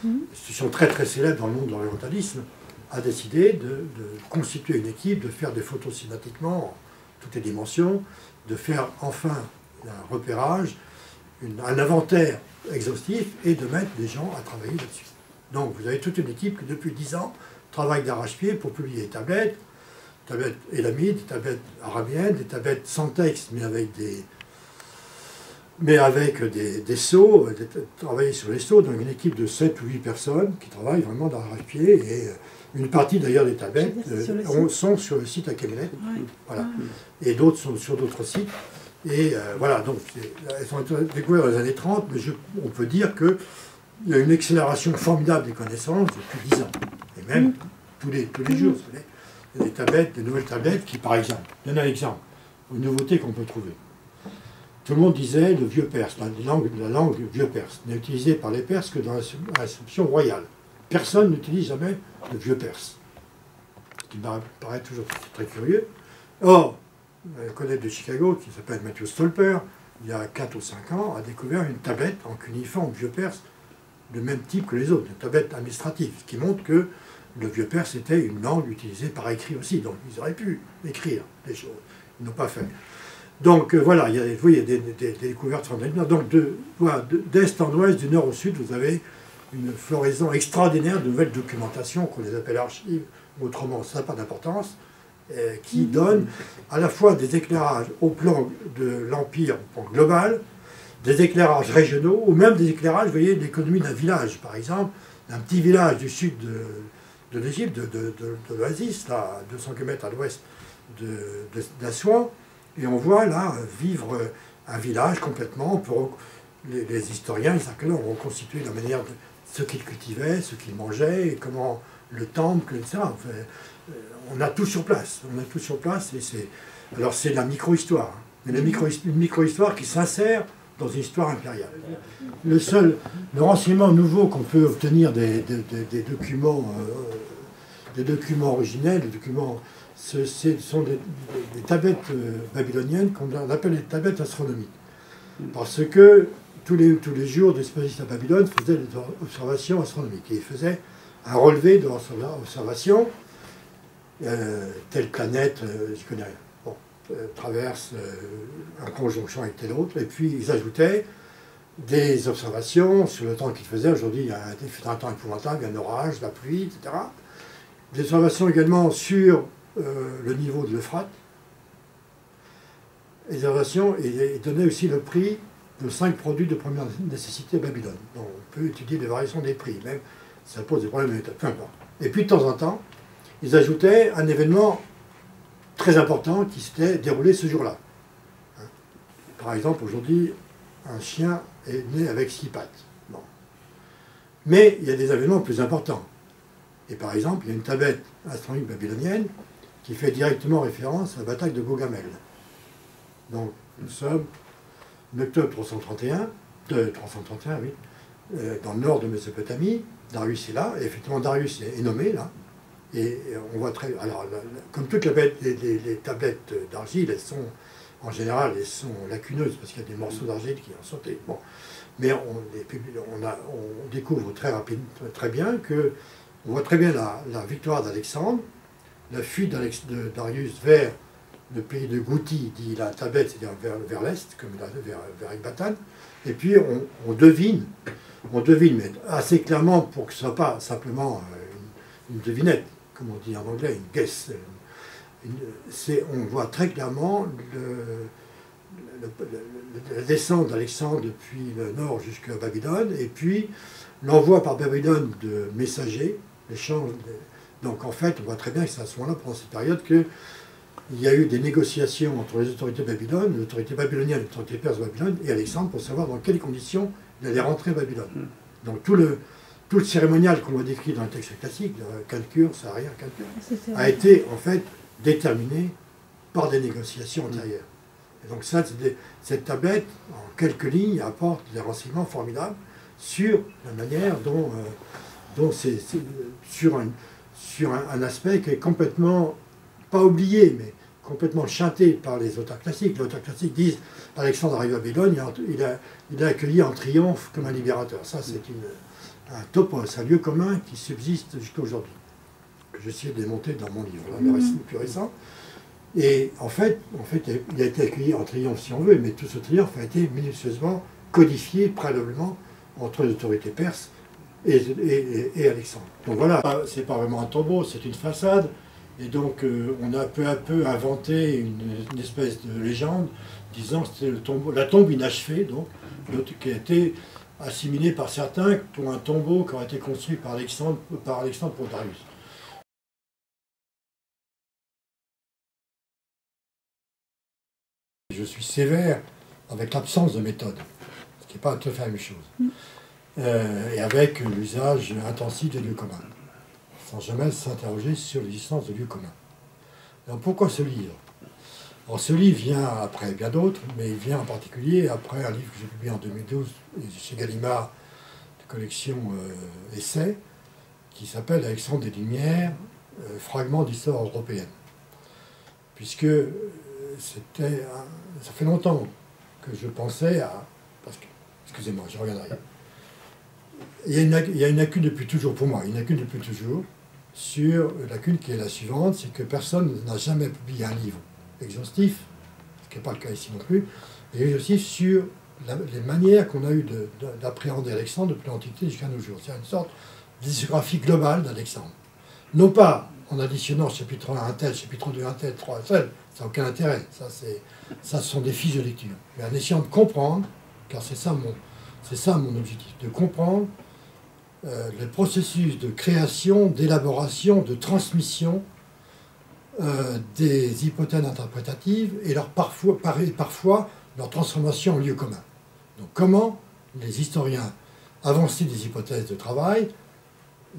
une institution très très célèbre dans le monde de l'orientalisme, a décidé de constituer une équipe, de faire des photos cinématiquement en toutes les dimensions, de faire enfin un repérage, un inventaire exhaustif et de mettre des gens à travailler là-dessus. Donc vous avez toute une équipe qui depuis 10 ans travaille d'arrache-pied pour publier des tablettes élamites, des tablettes arabiennes, des tablettes sans texte mais avec des sceaux, travailler sur les sceaux, donc une équipe de 7 ou 8 personnes qui travaillent vraiment d'arrache-pied et Une partie d'ailleurs des tablettes Sur sont sur le site Achaemenid, Ouais. voilà. Ouais. Et d'autres sont sur d'autres sites. Et voilà, donc elles sont découvertes dans les années 30, mais on peut dire qu'il y a une accélération formidable des connaissances depuis 10 ans. Et même tous les jours. Il y a des tablettes, des nouvelles tablettes qui, par exemple, donne un exemple, une nouveauté qu'on peut trouver. Tout le monde disait le vieux perse, la langue vieux perse, n'est utilisée par les Perses que dans l'inscription royale. Personne n'utilise jamais le vieux perse. Ce qui me paraît toujours très curieux. Or, un collègue de Chicago, qui s'appelle Matthew Stolper, il y a 4 ou 5 ans, a découvert une tablette en cuneiforme vieux perse de même type que les autres, une tablette administrative, ce qui montre que le vieux perse était une langue utilisée par écrit aussi. Donc ils auraient pu écrire des choses. Ils n'ont pas fait. Donc voilà, il y a des découvertes fondamentales. Donc d'est en ouest, du nord au sud, vous avez une floraison extraordinaire de nouvelles documentations qu'on les appelle archives, autrement ça n'a pas d'importance, qui donnent à la fois des éclairages au plan de l'Empire au plan global, des éclairages régionaux, ou même des éclairages, vous voyez, de l'économie d'un village, par exemple, d'un petit village du sud de l'Égypte, de l'Oasis, là, à 200 km à l'ouest d'Assouan, et on voit là vivre un village complètement. Les historiens, les archéologues ont reconstitué la manière de ce qu'ils cultivaient, ce qu'ils mangeaient, et comment le temple, etc. Enfin, on a tout sur place. On a tout sur place, et alors c'est la micro-histoire, hein, mais une micro-histoire qui s'insère dans une histoire impériale. Le renseignement nouveau qu'on peut obtenir des documents originels, ce sont des tablettes babyloniennes qu'on appelle les tablettes astronomiques. Parce que tous les jours, des spécialistes à Babylone faisaient des observations astronomiques. Et ils faisaient un relevé de l'observation, telle planète, je connais rien. Bon, traverse en conjonction avec telle autre, et puis ils ajoutaient des observations sur le temps qu'il faisait. Aujourd'hui, il fait un temps épouvantable, il y a un orage, la pluie, etc. Des observations également sur le niveau de l'Euphrate. Les observations et donnaient aussi le prix de 5 produits de première nécessité à Babylone. Donc on peut étudier les variations des prix, même ça pose des problèmes, peu importe. Et puis de temps en temps, ils ajoutaient un événement très important qui s'était déroulé ce jour-là. Par exemple, aujourd'hui, un chien est né avec 6 pattes. Bon. Mais il y a des événements plus importants. Et par exemple, il y a une tablette astronomique babylonienne qui fait directement référence à la bataille de Gaugamel. Donc, nous sommes en octobre 331, oui, dans le nord de Mésopotamie. Darius est là, et effectivement, Darius est nommé là. Et on voit très. Alors, comme toutes les tablettes d'argile, elles sont, en général, elles sont lacuneuses parce qu'il y a des morceaux d'argile qui ont sauté. Bon. Mais on découvre très bien que. On voit très bien la victoire d'Alexandre, la fuite de Darius vers le pays de Gouti, dit la tablette, c'est-à-dire vers l'est, comme vers Ecbatane. Et puis on devine, mais assez clairement pour que ce ne soit pas simplement une devinette, comme on dit en anglais, une guess. On voit très clairement la descente d'Alexandre depuis le nord jusqu'à Babylone, et puis l'envoi par Babylone de messagers, l'échange. Donc en fait, on voit très bien que c'est à ce moment-là, pendant cette période, qu'il y a eu des négociations entre les autorités babyloniennes, l'autorité babylonienne, l'autorité perse de Babylone et Alexandre pour savoir dans quelles conditions il allait rentrer à Babylone. Donc tout le cérémonial qu'on voit décrit dans le texte classique, Calcure, Saria, Calcure, a été en fait déterminé par des négociations antérieures. Et donc ça, cette tablette, en quelques lignes, apporte des renseignements formidables sur la manière dont c'est sur un aspect qui est complètement, pas oublié, mais complètement chanté par les auteurs classiques. Les auteurs classiques disent Alexandre arrive à Babylone, il a accueilli en triomphe comme un libérateur. Ça, c'est un topos, un lieu commun qui subsiste jusqu'à aujourd'hui, que j'essaie de démonter dans mon livre, là, le plus récent. Et en fait, il a été accueilli en triomphe, si on veut, mais tout ce triomphe a été minutieusement codifié préalablement entre les autorités perses et Alexandre. Donc voilà, c'est pas vraiment un tombeau, c'est une façade. Et donc on a peu à peu inventé une espèce de légende disant que c'était la tombe inachevée, donc, qui a été assimilée par certains pour un tombeau qui aurait été construit par Alexandre pour Darius. Je suis sévère avec l'absence de méthode, ce qui n'est pas tout à fait la même chose. Et avec l'usage intensif des lieux communs, sans jamais s'interroger sur l'existence de lieux communs. Alors pourquoi ce livre? Alors ce livre vient après bien d'autres, mais il vient en particulier après un livre que j'ai publié en 2012 chez Gallimard, de collection Essais, qui s'appelle Alexandre des Lumières, fragments d'histoire européenne. Puisque ça fait longtemps que je pensais à... Excusez-moi, je reviendrai. Il y a une lacune depuis toujours, pour moi, une lacune depuis toujours, sur la lacune qui est la suivante, c'est que personne n'a jamais publié un livre exhaustif, ce qui n'est pas le cas ici non plus, et exhaustif sur les manières qu'on a eues d'appréhender Alexandre depuis l'Antiquité jusqu'à nos jours. C'est une sorte de discographie globale d'Alexandre. Non pas en additionnant chapitre 1 un tel, chapitre 2 un tel, 3 un tel, ça n'a aucun intérêt, ça ce sont des fiches de lecture, mais en essayant de comprendre, car c'est ça mon objectif, de comprendre le processus de création, d'élaboration, de transmission des hypothèses interprétatives et parfois leur transformation en lieu commun. Donc comment les historiens avancés des hypothèses de travail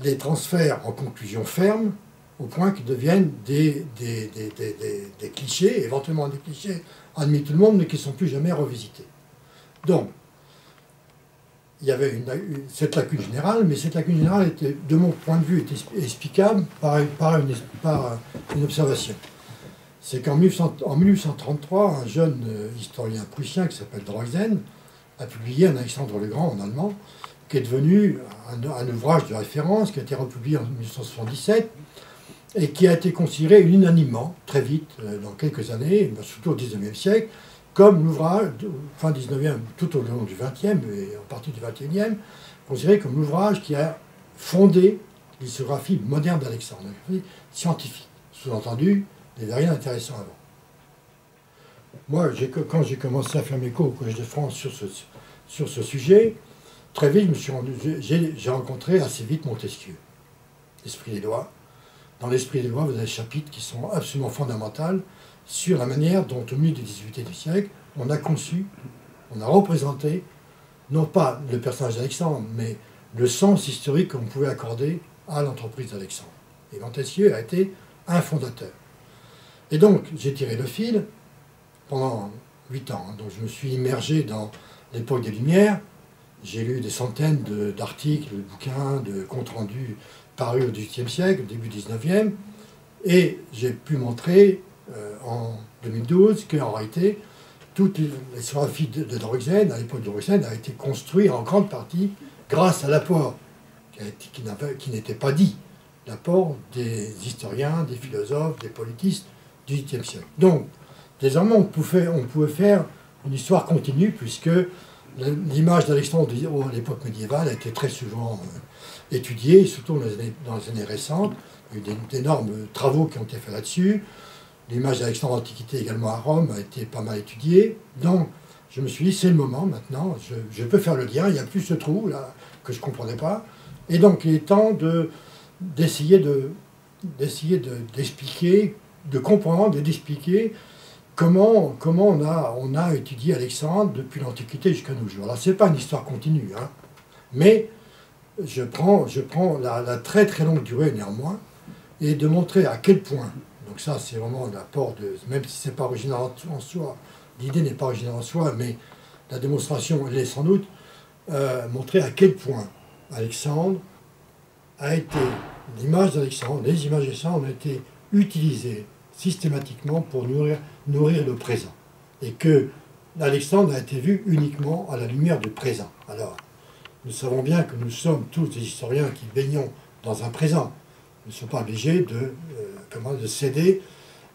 les transfèrent en conclusion ferme au point qu'ils deviennent des clichés, éventuellement des clichés admis tout le monde, mais qui ne sont plus jamais revisités. Donc, il y avait cette lacune générale, mais cette lacune générale était, de mon point de vue, était explicable par une observation. C'est qu'en 1833, un jeune historien prussien qui s'appelle Droysen a publié un Alexandre le Grand en allemand, qui est devenu un ouvrage de référence, qui a été republié en 1877, et qui a été considéré unanimement, très vite, dans quelques années, surtout au XIXe siècle, comme l'ouvrage, fin 19e, tout au long du 20e et en partie du 21e, considéré comme l'ouvrage qui a fondé l'historiographie moderne d'Alexandre, l'historiographie scientifique. Sous-entendu, il n'y avait rien d'intéressant avant. Moi, quand j'ai commencé à faire mes cours au Collège de France sur ce sujet, très vite, j'ai rencontré assez vite Montesquieu, l'esprit des lois. Dans l'esprit des lois, vous avez des chapitres qui sont absolument fondamentaux sur la manière dont, au milieu du XVIIIe siècle, on a conçu, on a représenté, non pas le personnage d'Alexandre, mais le sens historique qu'on pouvait accorder à l'entreprise d'Alexandre. Et Montesquieu a été un fondateur. Et donc, j'ai tiré le fil pendant 8 ans. Donc, je me suis immergé dans l'époque des Lumières. J'ai lu des centaines d'articles, de bouquins, de comptes rendus parus au XVIIIe siècle, au début du XIXe, et j'ai pu montrer en 2012 qu'en réalité, toute l'historiographie de Droysen, à l'époque de Droysen, a été construite en grande partie grâce à l'apport qui n'était pas dit, l'apport des historiens, des philosophes, des politistes du XVIIIe siècle. Donc, désormais, on pouvait faire une histoire continue, puisque l'image d'Alexandre à l'époque médiévale a été très souvent étudiée, surtout dans les années récentes. Il y a eu d'énormes travaux qui ont été faits là-dessus. L'image d'Alexandre en Antiquité également à Rome a été pas mal étudiée. Donc, je me suis dit, c'est le moment maintenant, je peux faire le lien, il n'y a plus ce trou là que je ne comprenais pas. Et donc, il est temps d'essayer d'expliquer, de comprendre et d'expliquer comment on a étudié Alexandre depuis l'Antiquité jusqu'à nos jours. Alors, ce n'est pas une histoire continue, hein, mais je prends la très très longue durée néanmoins, et de montrer à quel point, donc ça c'est vraiment l'apport même si ce n'est pas original en soi, l'idée n'est pas originale en soi, mais la démonstration elle est sans doute, montrer à quel point Alexandre a été, les images d'Alexandre ont été utilisées systématiquement pour nourrir le présent. Et que Alexandre a été vu uniquement à la lumière du présent. Alors, nous savons bien que nous sommes tous des historiens qui baignons dans un présent. Nous ne sommes pas obligés de céder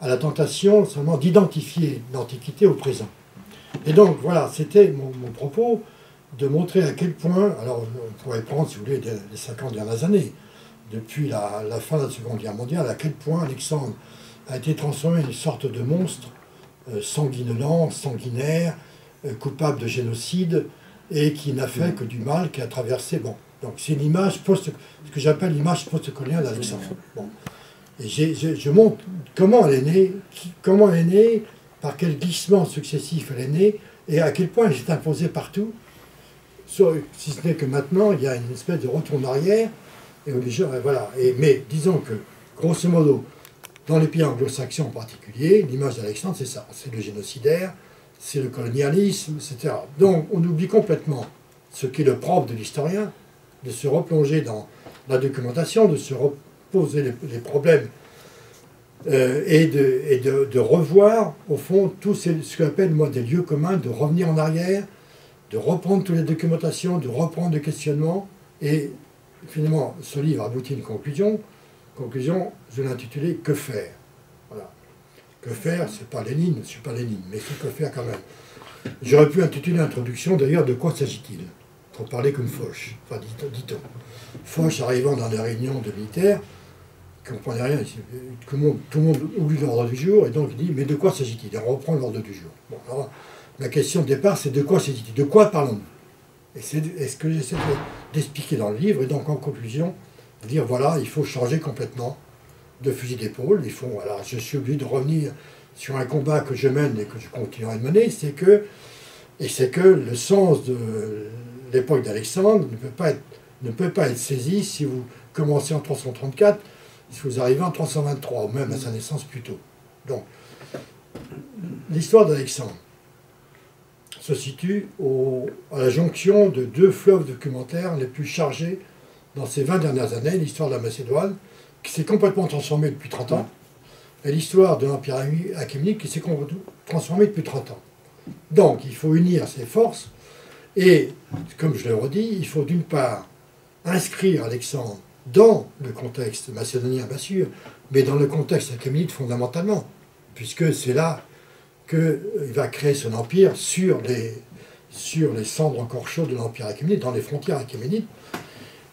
à la tentation seulement d'identifier l'Antiquité au présent. Et donc, voilà, c'était mon propos, de montrer à quel point, alors on pourrait prendre, si vous voulez, les 50 dernières années, depuis la fin de la Seconde Guerre mondiale, à quel point Alexandre a été transformé en une sorte de monstre sanguinolent, sanguinaire, coupable de génocide, et qui n'a fait que du mal, qui a traversé... Bon, donc c'est une image ce que j'appelle l'image post-coloniale d'Alexandre. Bon. Et je montre comment elle est née, par quel glissement successif elle est née, et à quel point elle s'est imposée partout, si ce n'est que maintenant, il y a une espèce de retour en arrière, et les gens, voilà. Mais disons que, grosso modo, dans les pays anglo-saxons en particulier, l'image d'Alexandre, c'est ça, c'est le génocidaire, c'est le colonialisme, etc. Donc on oublie complètement ce qui est le propre de l'historien, de se replonger dans la documentation, de se reposer les problèmes et de revoir, au fond, tout ce que j'appelle, moi, des lieux communs, de revenir en arrière, de reprendre toutes les documentations, de reprendre le questionnement, et finalement, ce livre aboutit à une conclusion. Conclusion, je l'ai intitulé « Que faire ?» Voilà. Que faire, c'est pas Lénine, je ne suis pas Lénine, mais c'est que faire quand même. J'aurais pu intituler l'introduction, d'ailleurs, de quoi s'agit-il? Pour parler comme Foch, enfin, dit-on. Foch, arrivant dans les réunions de militaires, qui ne comprenait rien, tout le monde oublie l'ordre du jour, et donc il dit, mais de quoi s'agit-il? Et on reprend l'ordre du jour. Bon, alors, la question de départ, c'est de quoi s'agit-il? De quoi parlons-nous? Et c'est ce que j'essaie d'expliquer dans le livre, et donc en conclusion, de dire, voilà, il faut changer complètement de fusil d'épaule, il faut, voilà, je suis obligé de revenir sur un combat que je mène et que je continuerai de mener, c'est que le sens de l'époque d'Alexandre ne peut pas être saisi si vous commencez en 334, si vous arrivez en 323, ou même à sa naissance plus tôt. Donc, l'histoire d'Alexandre se situe à la jonction de deux fleuves documentaires les plus chargés dans ces 20 dernières années, l'histoire de la Macédoine, qui s'est complètement transformée depuis 30 ans, et l'histoire de l'Empire achéménide qui s'est transformée depuis 30 ans. Donc, il faut unir ces forces, et, comme je le redis, il faut d'une part inscrire Alexandre dans le contexte macédonien, bien sûr, mais dans le contexte achéménide fondamentalement, puisque c'est là qu'il va créer son empire sur les cendres encore chaudes de l'Empire achéménide, dans les frontières achéménides,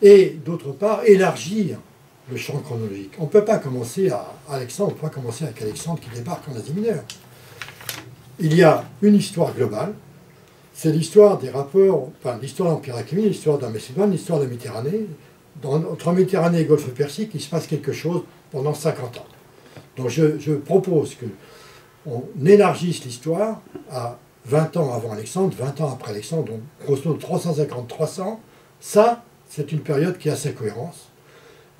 et d'autre part, élargir le champ chronologique. On ne peut pas commencer à Alexandre, on ne peut pas commencer avec Alexandre qui débarque en Asie mineure. Il y a une histoire globale, c'est l'histoire des rapports, enfin l'histoire de l'Empire achéménide, l'histoire de la Macédoine, l'histoire de la Méditerranée. Entre Méditerranée et Golfe Persique, il se passe quelque chose pendant 50 ans. Donc je propose qu'on élargisse l'histoire à 20 ans avant Alexandre, 20 ans après Alexandre, donc grosso modo 350-300. Ça, c'est une période qui a sa cohérence.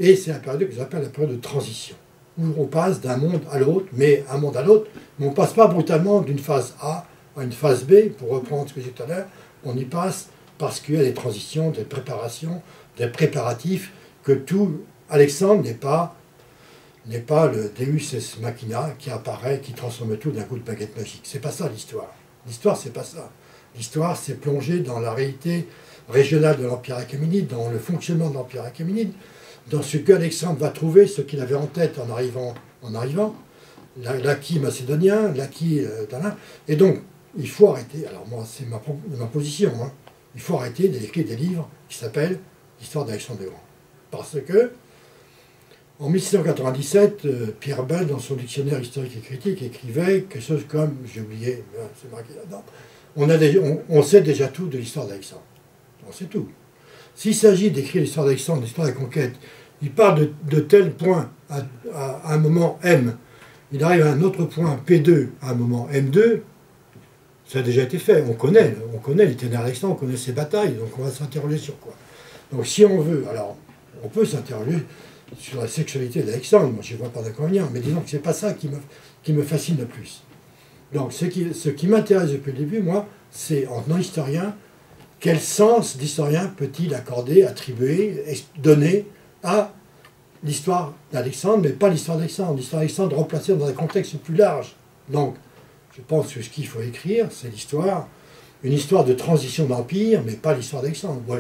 Et c'est la période que j'appelle la période de transition, où on passe d'un monde à l'autre, mais un monde à l'autre, mais on ne passe pas brutalement d'une phase A à une phase B, pour reprendre ce que j'ai dit tout à l'heure, on y passe parce qu'il y a des transitions, des préparations, des préparatifs, que tout Alexandre n'est pas le Deus ex machina qui apparaît, qui transforme tout d'un coup de baguette magique. C'est pas ça l'histoire. L'histoire, c'est pas ça. L'histoire, c'est plonger dans la réalité régionale de l'Empire achéménide, dans le fonctionnement de l'Empire achéménide, dans ce qu'Alexandre va trouver, ce qu'il avait en tête en arrivant, l'acquis macédonien, l'acquis d'Alain. Et donc, il faut arrêter, alors moi, c'est ma position, hein, il faut arrêter d'écrire des livres qui s'appellent l'histoire d'Alexandre le Grand. Parce que, en 1697, Pierre Bell, dans son dictionnaire historique et critique, écrivait quelque chose comme, j'ai oublié, c'est marqué là-dedans, on sait déjà tout de l'histoire d'Alexandre. On sait tout. S'il s'agit d'écrire l'histoire d'Alexandre, l'histoire de la conquête, il part de tel point à un moment M, il arrive à un autre point P2 à un moment M2, ça a déjà été fait. On connaît l'itinéraire d'Alexandre, on connaît ses batailles, donc on va s'interroger sur quoi. Donc si on veut, alors on peut s'interroger sur la sexualité d'Alexandre, moi je ne vois pas d'inconvénient, mais disons que ce n'est pas ça qui me fascine le plus. Donc ce qui m'intéresse depuis le début, moi, c'est en tant qu'historien, quel sens d'historien peut-il accorder, attribuer, donner à l'histoire d'Alexandre, mais pas l'histoire d'Alexandre. L'histoire d'Alexandre replacée dans un contexte plus large. Donc, je pense que ce qu'il faut écrire, c'est une histoire de transition d'empire, mais pas l'histoire d'Alexandre. Bon,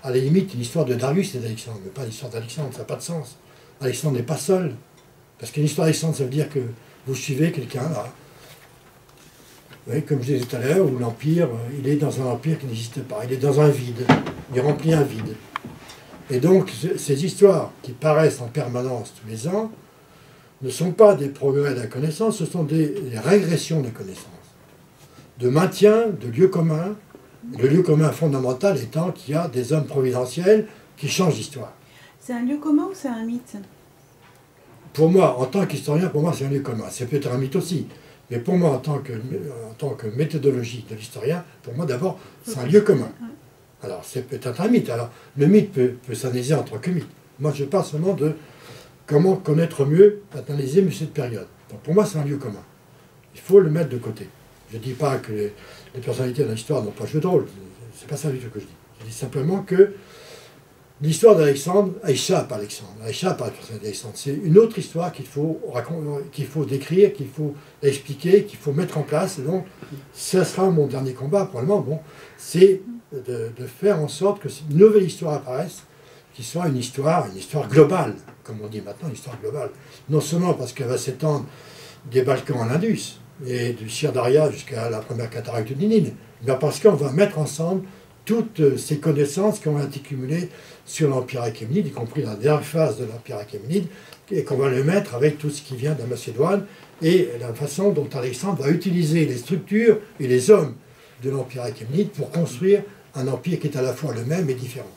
à la limite, une histoire de Darius et d'Alexandre, mais pas l'histoire d'Alexandre, ça n'a pas de sens. Alexandre n'est pas seul. Parce qu'une histoire d'Alexandre, ça veut dire que vous suivez quelqu'un là. Oui, comme je disais tout à l'heure, où l'empire, il est dans un empire qui n'existe pas. Il est dans un vide. Il remplit un vide. Et donc, ces histoires qui paraissent en permanence tous les ans ne sont pas des progrès de la connaissance, ce sont des régressions de connaissance, de maintien de lieux communs, le lieu commun fondamental étant qu'il y a des hommes providentiels qui changent l'histoire. C'est un lieu commun ou c'est un mythe? Pour moi, en tant qu'historien, pour moi, c'est un lieu commun. C'est peut-être un mythe aussi. Mais pour moi, en tant que méthodologie de l'historien, pour moi d'abord, c'est un lieu commun. Alors, c'est peut-être un mythe. Alors, le mythe peut s'analyser en tant que mythe. Moi, je parle seulement de comment connaître mieux, analyser mieux cette période. Donc, pour moi, c'est un lieu commun. Il faut le mettre de côté. Je ne dis pas que les personnalités de l'histoire n'ont pas joué de rôle. C'est pas ça du tout que je dis. Je dis simplement que l'histoire d'Alexandre, Aïcha par la personnalité d'Alexandre, c'est une autre histoire qu'il faut décrire, qu'il faut expliquer, qu'il faut mettre en place. Et donc, ça sera mon dernier combat, probablement. Bon, c'est de faire en sorte que une nouvelle histoire apparaisse, qui soit une histoire globale, comme on dit maintenant, une histoire globale. Non seulement parce qu'elle va s'étendre des Balkans à l'Indus, et du Sir-Daria jusqu'à la première cataracte du Nil, mais parce qu'on va mettre ensemble toutes ces connaissances qu'on a accumulées sur l'Empire achéménide, y compris la dernière phase de l'Empire achéménide, et qu'on va le mettre avec tout ce qui vient de la Macédoine, et la façon dont Alexandre va utiliser les structures et les hommes de l'Empire achéménide pour construire un empire qui est à la fois le même et différent.